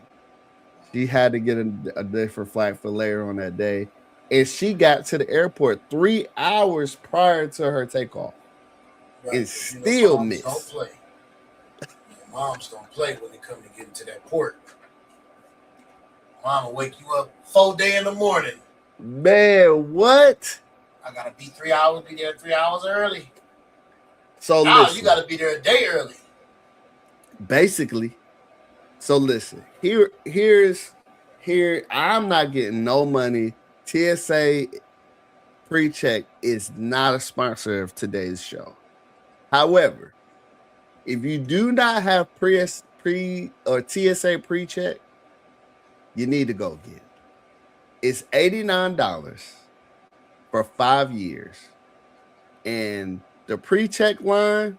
She had to get a different flight for later on that day. And she got to the airport 3 hours prior to her takeoff. Right. And still missed. Don't play. Moms don't play when they come to get into that port. Mom will wake you up 4 days in the morning. Man, what? I gotta be 3 hours, be there 3 hours early. So now you gotta be there a day early. Basically. So listen, here. I'm not getting no money. TSA pre-check is not a sponsor of today's show. However, if you do not have pre or TSA pre-check, you need to go get it. It's $89 for 5 years. And the pre-check line,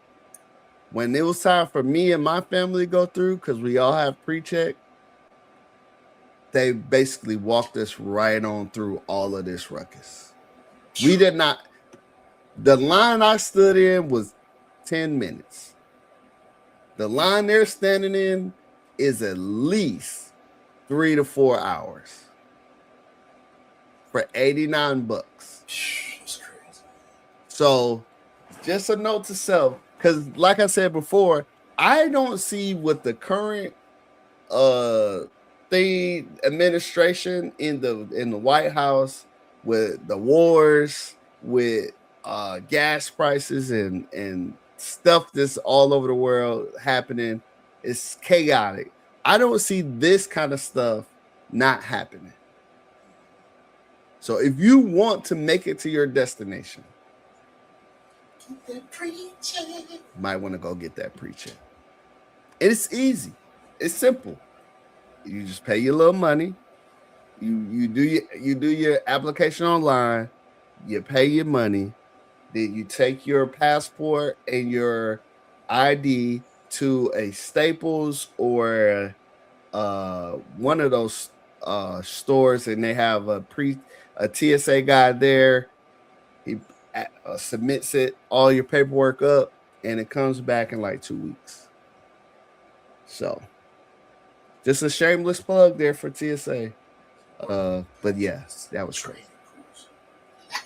when it was time for me and my family to go through, because we all have pre-check, they basically walked us right on through all of this ruckus. We did not. The line I stood in was 10 minutes. The line they're standing in is at least 3 to 4 hours for $89. That's crazy. So just a note to self, because like I said before, I don't see what the current thing administration in the White House with the wars, with gas prices and stuff that's all over the world happening. It's chaotic. I don't see this kind of stuff not happening. So if you want to make it to your destination, the pre-check. You might want to go get that pre-check. And it's easy. It's simple. You just pay your little money. You do your application online. You pay your money. Then you take your passport and your ID to a Staples or one of those stores, and they have a TSA guy there. He submits it, all your paperwork up, and it comes back in like 2 weeks. So, just a shameless plug there for TSA. But yeah, that was crazy.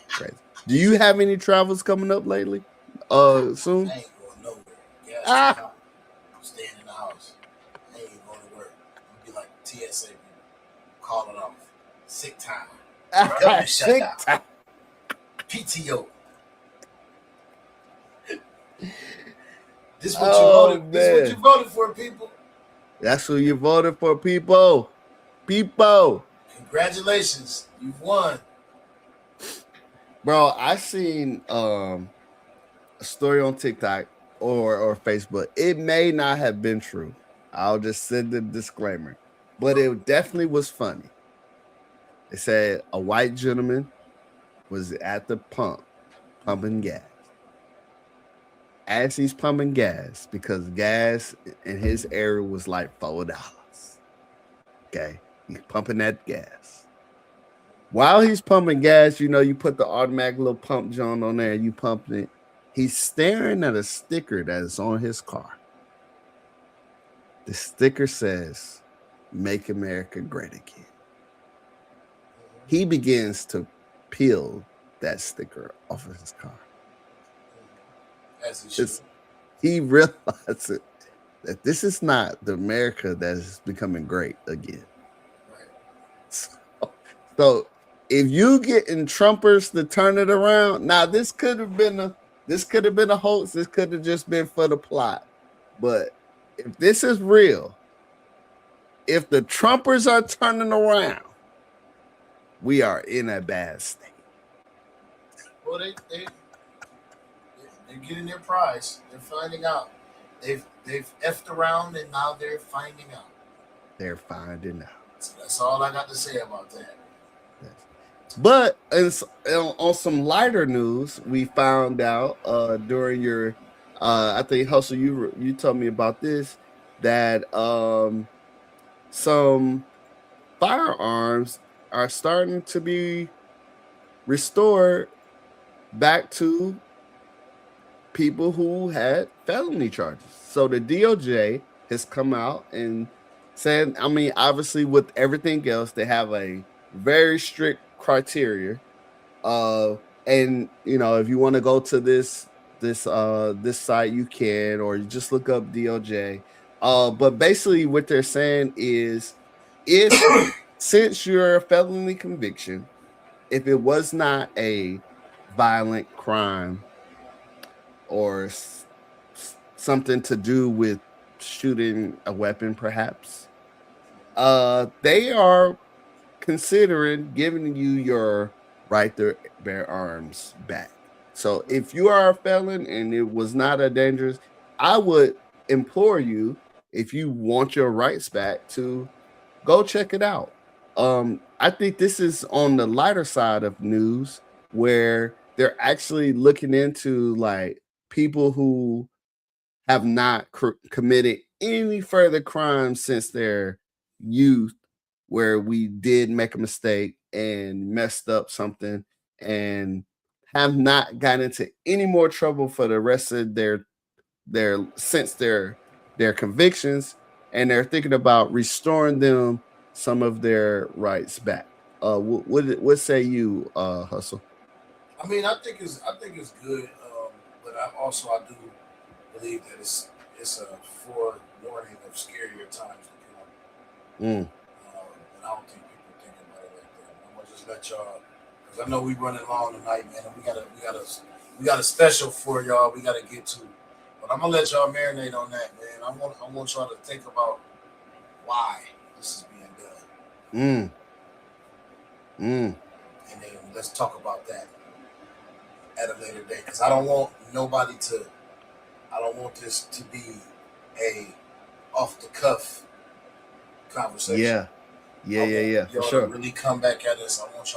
Crazy. Do you have any travels coming up lately? Soon? I ain't going nowhere. Yeah, I'm staying in the house. I ain't going to work. I'm gonna be like TSA people. Call it off. Sick time. Government Sick shutdown. PTO. This what you voted. This what you voted for, people. That's who you voted for, people. People. Congratulations, you've won. Bro, I seen a story on TikTok or Facebook. It may not have been true. I'll just send the disclaimer, but it definitely was funny. It said a white gentleman was at the pump pumping gas. As he's pumping gas, because gas in his area was like $4. Okay, he's pumping that gas. While he's pumping gas, you know, you put the automatic little pump joint on there and you pumping it. He's staring at a sticker that is on his car. The sticker says, "Make America Great Again." He begins to peel that sticker off of his car. As he should. He realizes that this is not the America that is becoming great again. Right. So if you getting Trumpers to turn it around, now this could have been a hoax. This could have just been for the plot. But if this is real, if the Trumpers are turning around, we are in a bad state. Well, they're getting their prize. They're finding out. They've effed around and now they're finding out. They're finding out. So that's all I got to say about that. But on some lighter news, we found out during your, I think Hustle, you told me about this, that some firearms are starting to be restored back to people who had felony charges. So the DOJ has come out and said, I mean, obviously with everything else, they have a very strict criteria. And you know, if you want to go to this site, you can, or you just look up DOJ. But basically what they're saying is, if since your felony conviction, if it was not a violent crime or something to do with shooting a weapon, perhaps, they are considering giving you your right to bear arms back. So if you are a felon and it was not a dangerous, I would implore you, if you want your rights back, to go check it out. I think this is on the lighter side of news where they're actually looking into like people who have not committed any further crimes since their youth, where we did make a mistake and messed up something and have not gotten into any more trouble for the rest of their since their convictions, and they're thinking about restoring them some of their rights back. What say you, Hustle? I mean, I think it's good, but I do believe that it's a forewarning of scarier times to come. Mm, And I don't think people think about it like that. I'm gonna just let y'all, because I know we running long tonight, man, and we got a special for y'all. We gotta get to, but I'm gonna let y'all marinate on that, man. I want y'all to think about why this is being done, mm, mm. and then let's talk about that at a later date. Because I don't want this to be a off the cuff conversation. Yeah, yeah, I yeah, want yeah, for y'all to sure. really come back at us. I want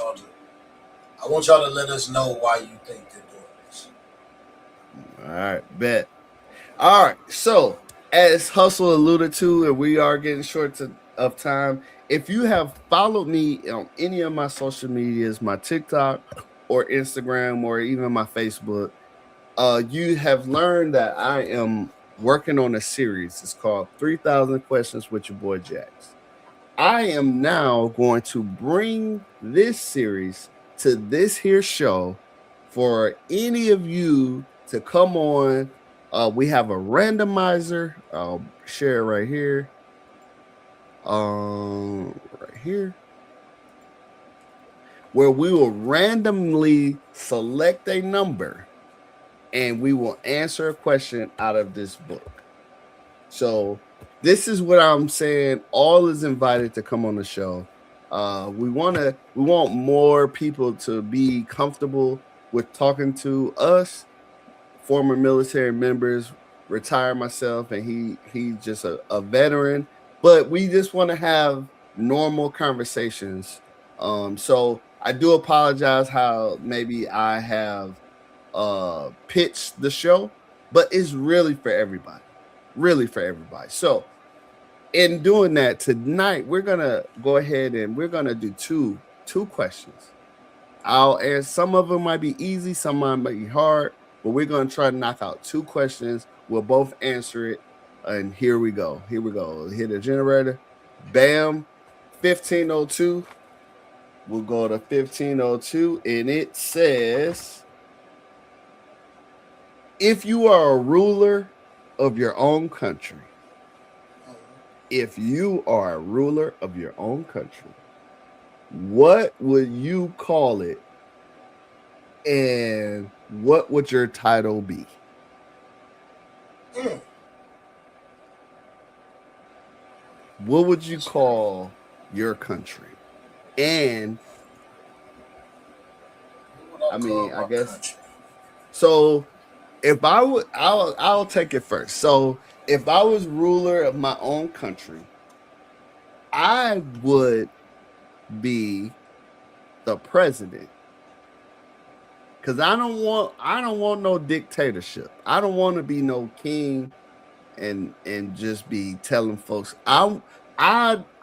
y'all to let us know why you think they're doing this. All right, bet. All right. So, as Hustle alluded to, and we are getting of time, if you have followed me on any of my social medias, my TikTok or Instagram or even my Facebook, you have learned that I am working on a series. It's called 3,000 Questions with your boy Jax. I am now going to bring this series to this here show for any of you to come on. We have a randomizer. I'll share it right here. Right here, where we will randomly select a number and we will answer a question out of this book. So this is what I'm saying. All is invited to come on the show. We want more people to be comfortable with talking to us, former military members, retired myself, and he's just a veteran. But we just want to have normal conversations. So I do apologize how maybe I have pitched the show, but it's really for everybody. Really for everybody. So in doing that tonight, we're gonna go ahead and we're gonna do two questions. I'll answer. Some of them might be easy, some might be hard, but we're gonna try to knock out two questions. We'll both answer it, and here we go. Here we go. Hit the generator. Bam. 1502. We'll go to 1502, and it says, if you are a ruler of your own country, if you are a ruler of your own country, what would you call it, and what would your title be? Mm. What would you That's crazy. call your country? And What I I call mean, I my guess country. so. If I would, I'll take it first. So if I was ruler of my own country, I would be the president, because I don't want no dictatorship. I don't want to be no king and just be telling folks. I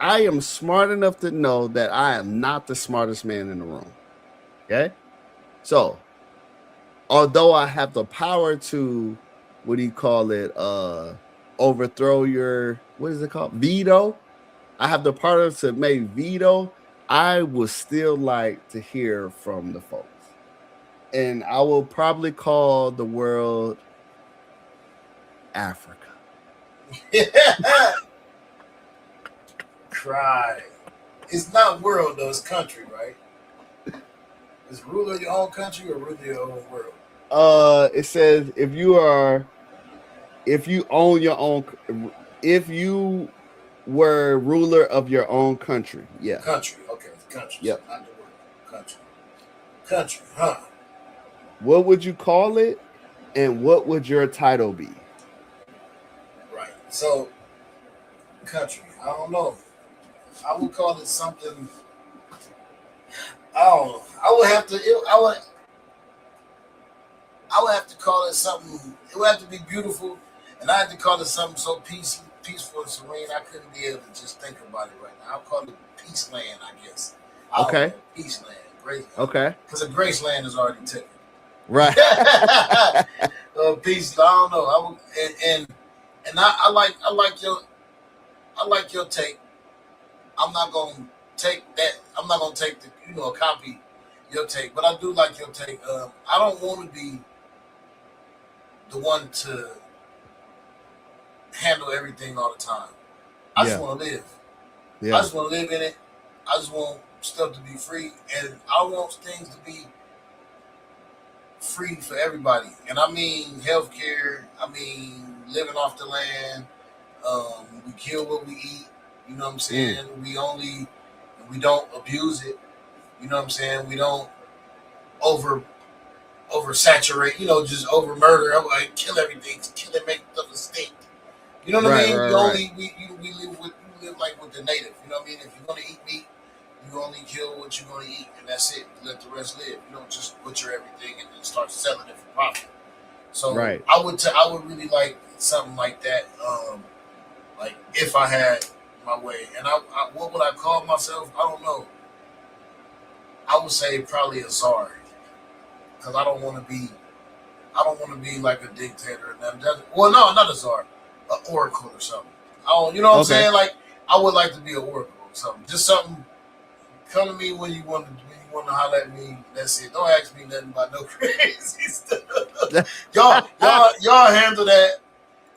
am smart enough to know that I am not the smartest man in the room. Okay, so although I have the power to, what do you call it, overthrow your, what is it called, veto. I have the power to make veto. I would still like to hear from the folks, and I will probably call the world Africa. Cry. It's not world though. It's country, right? Is ruler of your own country or ruler of your own world? It says if you own your own. if you were ruler of your own country, yeah. Country. Okay, country. So Yep. not the word. Country. Country, huh? What would you call it, and what would your title be? Right. So, country. I don't know. I would call it something. I don't know. I would have to. I would have to call it something. It would have to be beautiful, and I had to call it something so peaceful and serene. I couldn't be able to just think about it right now. I'll call it Peaceland, I guess. I don't Okay. know. Peaceland, Graceland, Okay. because the Graceland is already taken. Right. Peace. I don't know. I would, and I like your take. I'm not gonna take that. I'm not gonna take copy your take, but I do like your take. I don't want to be the one to handle everything all the time. I just want to live. Yeah. I just want to live in it. I just want stuff to be free, and I want things to be free for everybody. And I mean healthcare. I mean living off the land. We kill what we eat. You know what I'm saying? We don't abuse it. You know what I'm saying? We don't oversaturate. Just over murder. I'm like kill everything, kill it, make stuff extinct. You know what I mean? We live like with the native. You know what I mean? If you're gonna eat meat, you only kill what you're gonna eat, and that's it. You let the rest live. You don't just butcher everything and then start selling it for profit. So I would really like something like that. Like if I had my way, and I what would I call myself? I don't know. I would say probably a czar, because I don't want to be like a dictator. Well, no, not a czar, an oracle or something. You know what I'm saying? Like I would like to be an oracle or something. Just something. Come to me when you want to holler at me. That's it. Don't ask me nothing about no crazy stuff. y'all handle that.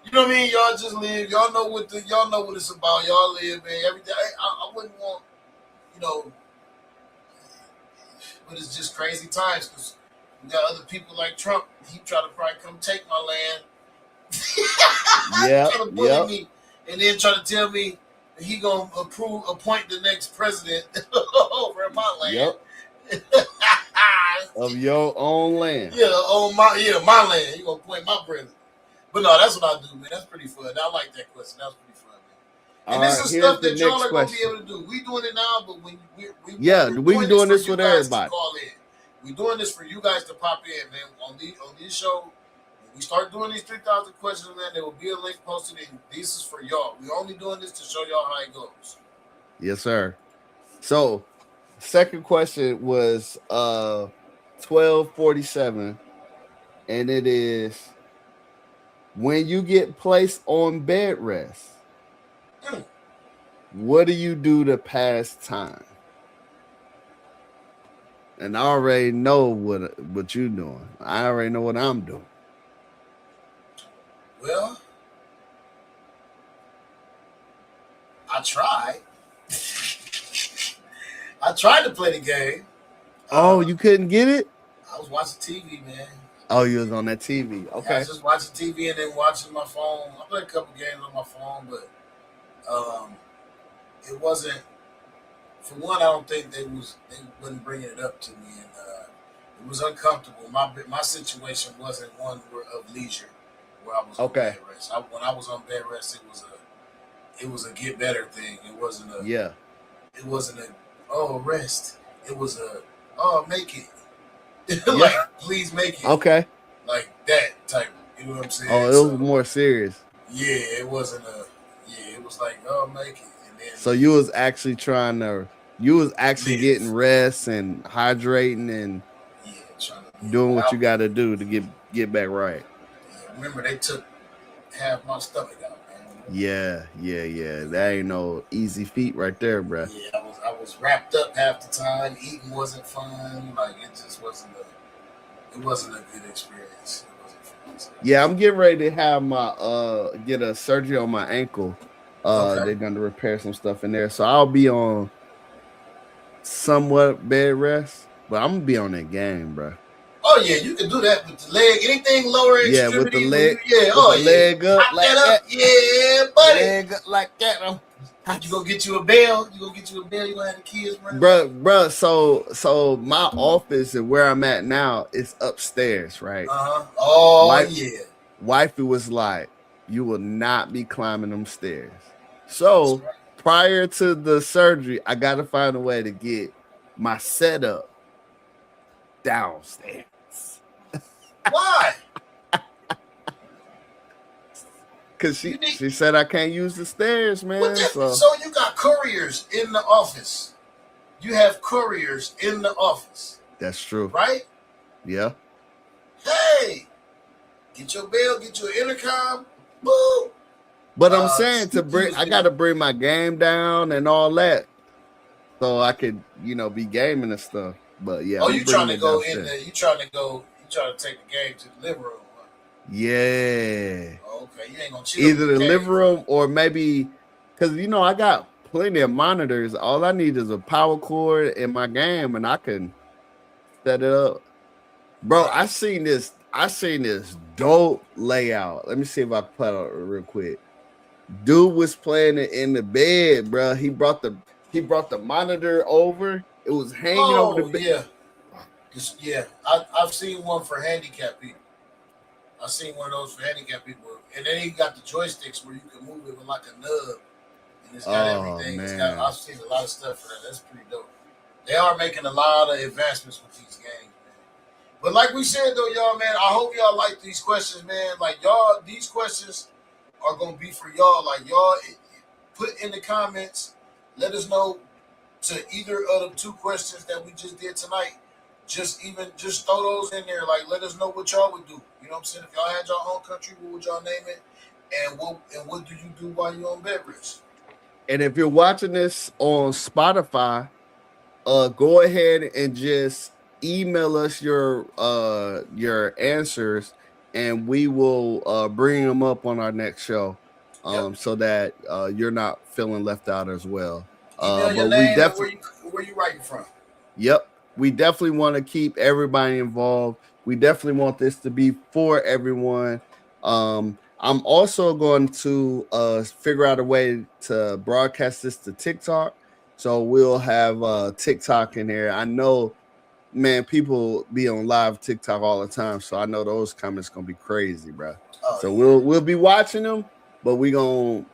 You know what I mean? Y'all just live. Y'all know what it's about. Y'all live, man. Everything. I wouldn't want, but it's just crazy times because we got other people like Trump. He try to probably come take my land. Yeah. Try to bully me, and then try to tell me that he gonna appoint the next president over my land. Yep. Of your own land. Yeah, my land. You gonna appoint my president? But no, that's what I do, man. That's pretty fun. I like that question. That's pretty fun, man. And this is stuff that y'all are gonna be able to do. We doing it now, but when we're doing this for everybody. Call in. We're doing this for you guys to pop in, man. On this show, when we start doing these 3,000 questions, man, there will be a link posted, and this is for y'all. We're only doing this to show y'all how it goes. Yes, sir. So, second question was 1247, and it is, when you get placed on bed rest, what do you do to pass time? And I already know what you're doing. I already know what I'm doing. Well, I tried. I tried to play the game. Oh, you couldn't get it? I was watching TV, man. Oh, you was on that TV. Okay. Yeah, I was just watching TV and then watching my phone. I played a couple games on my phone, but it wasn't. For one, I don't think they wasn't bringing it up to me, and it was uncomfortable. My situation wasn't one of leisure, where I was on bed rest. When I was on bed rest, it was a get better thing. It wasn't a rest. It was a make it. Like please make it. Okay. Like that type. You know what I'm saying? Oh, it was more serious. Yeah, it wasn't it was like make it. And then so you was actually getting rest and hydrating and doing what you got to do to get back right. Yeah, remember, they took half my stomach out, man. Yeah. That ain't no easy feat right there, bro. Yeah, I was wrapped up half the time. Eating wasn't fun. Like it just wasn't a good experience. It wasn't fun. So. Yeah, I'm getting ready to have my get a surgery on my ankle. They're going to repair some stuff in there, so I'll be on somewhat bed rest, but I'm gonna be on that game, bro. Oh Oh yeah, you can do that with the leg. Anything lower Yeah, with the extremity, when leg, you yeah, with oh the yeah, leg up hop like that that. up, yeah, buddy. Leg up like that. You gonna get you a bell. You gonna get you a bell. You gonna have the kids run. Bruh. So my office and where I'm at now is upstairs, right? Oh Wife, yeah. wifey was like, "You will not be climbing them stairs." That's So right. prior to the surgery, I got to find a way to get my setup downstairs. Why? Cause You need she said I can't use the stairs, what? man. So So you got couriers in the office. You have couriers in the office, that's true. right? Yeah. Hey, get your bell. Get your intercom. Boo. But I'm saying I Tuesday. gotta bring my game down and all that. So I could, be gaming and stuff. But yeah, Oh, we you trying bringing to it go downstairs. in there? You trying to go? You trying to take the game to the living room? Huh? Yeah. Oh, okay, you ain't gonna chill Either with the the living game. room or maybe because I got plenty of monitors. All I need is a power cord in my game and I can set it up. Bro, Right. I seen this dope layout. Let me see if I can put it out real quick. Dude was playing it in the bed, bro. He brought the monitor over. It was hanging over the Oh bed. yeah, yeah. I've seen one for handicapped people. I've seen one of those for handicapped people, and then he got the joysticks where you can move it with like a nub, and it's got Oh everything. man. I've seen a lot of stuff for that. That's pretty dope. They are making a lot of advancements with these games, man. But like we said though, y'all, man, I hope y'all like these questions, man. Like y'all, these questions are gonna be for y'all. Like y'all, put in the comments. Let us know to either of the two questions that we just did tonight. Just throw those in there. Like let us know what y'all would do. You know what I'm saying? If y'all had your own country, what would y'all name it? And what do you do while you're on bed rest? And if you're watching this on Spotify, go ahead and just email us your answers and we will bring them up on our next show Yep. so that you're not feeling left out as well. Email your But we name and definitely where you writing from. Yep. We definitely want to keep everybody involved. We definitely want this to be for everyone. I'm also going to figure out a way to broadcast this to TikTok. So we'll have TikTok in there. I know, man, people be on live TikTok all the time. So I know those comments gonna be crazy, bro. Oh So yeah. we'll be watching them, but we gonna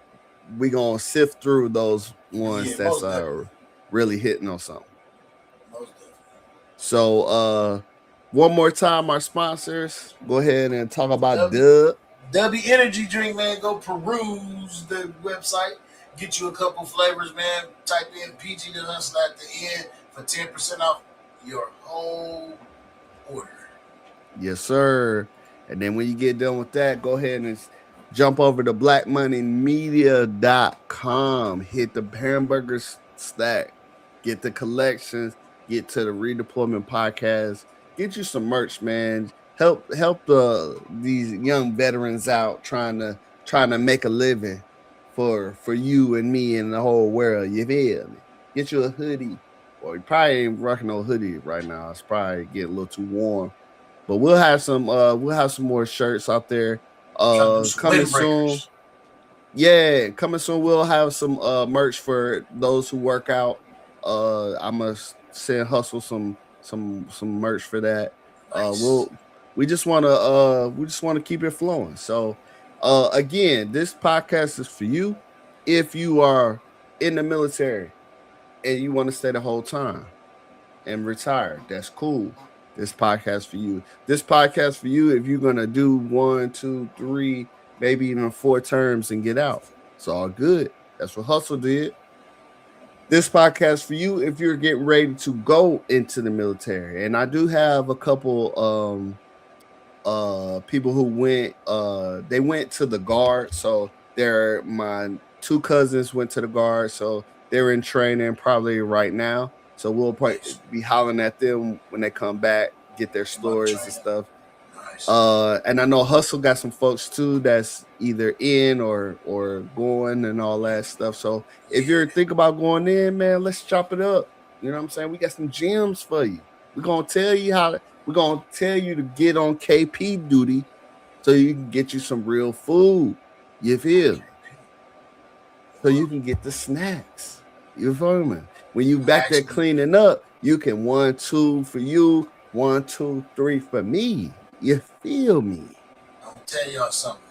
sift through those ones Yeah, that's most definitely. really hitting on something. Most definitely. So one more time, our sponsors, go ahead and talk about W Dub. W Energy Drink, man. Go peruse the website. Get you a couple flavors, man. Type in PG the Hustler at the end for 10% off your whole order. Yes, sir. And then when you get done with that, go ahead and jump over to blackmoneymedia.com. Hit the hamburger stack. Get the collections. Get to the Redeployment Podcast. Get you some merch, man. Help these young veterans out trying to make a living for you and me and the whole world. You feel me? Get you a hoodie. Or you probably ain't rocking no hoodie right now. It's probably getting a little too warm. But we'll have some more shirts out there. Trying to do some Coming soon. windbreakers. Yeah, coming soon. We'll have some merch for those who work out. I'm gonna send Hustle some merch for that. Nice. We just wanna keep it flowing. So again, this podcast is for you if you are in the military and you want to stay the whole time and retire. That's cool. This podcast for you. This podcast for you if you're gonna do 1, 2, 3, maybe even 4 terms and get out. It's all good. That's what Hustle did. This podcast for you if you're getting ready to go into the military. And I do have a couple people who they went to the guard. So my 2 cousins went to the guard. So they're in training probably right now. So we'll probably Nice. be hollering at them when they come back, get their About stories and training. stuff. Nice. And I know Hustle got some folks too that's either in or going and all that stuff. So if Yeah. you're thinking about going in, man, let's chop it up. You know what I'm saying? We got some gems for you. We're gonna tell you we're gonna tell you to get on KP duty so you can get you some real food. You feel me? So you can get the snacks. You feel me? When you back there Actually, cleaning up, you can 1, 2 for you, 1, 2, 3 for me. You feel me? I'm gonna tell y'all something.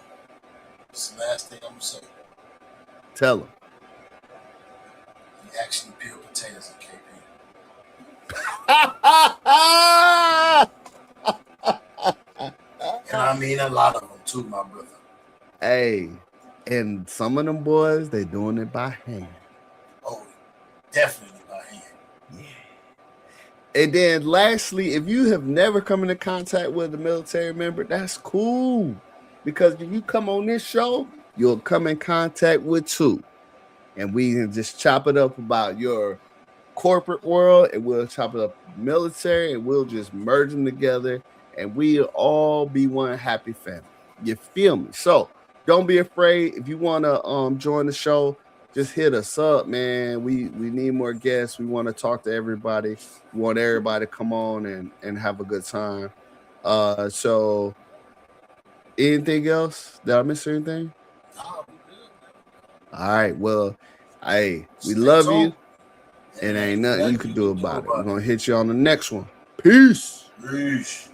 It's the last thing I'm gonna say. Tell them. You actually peel potatoes in KP. And I mean a lot of them too, my brother. Hey, and some of them boys, they doing it by hand. Oh, definitely by hand. Yeah. And then lastly, if you have never come into contact with a military member, that's cool. Because if you come on this show, you'll come in contact with two. And we can just chop it up about your corporate world, and we'll chop it up military, and we'll just merge them together, and we'll all be one happy family. You feel me? So don't be afraid. If you want to join the show, just hit us up, man. We need more guests. We want to talk to everybody. We want everybody to come on and have a good time. So anything else? Did I miss anything? Nah, we good, man. All right. Well, hey, we Stay love tuned. you. And ain't nothing you can do about it. We're going to hit you on the next one. Peace. Peace.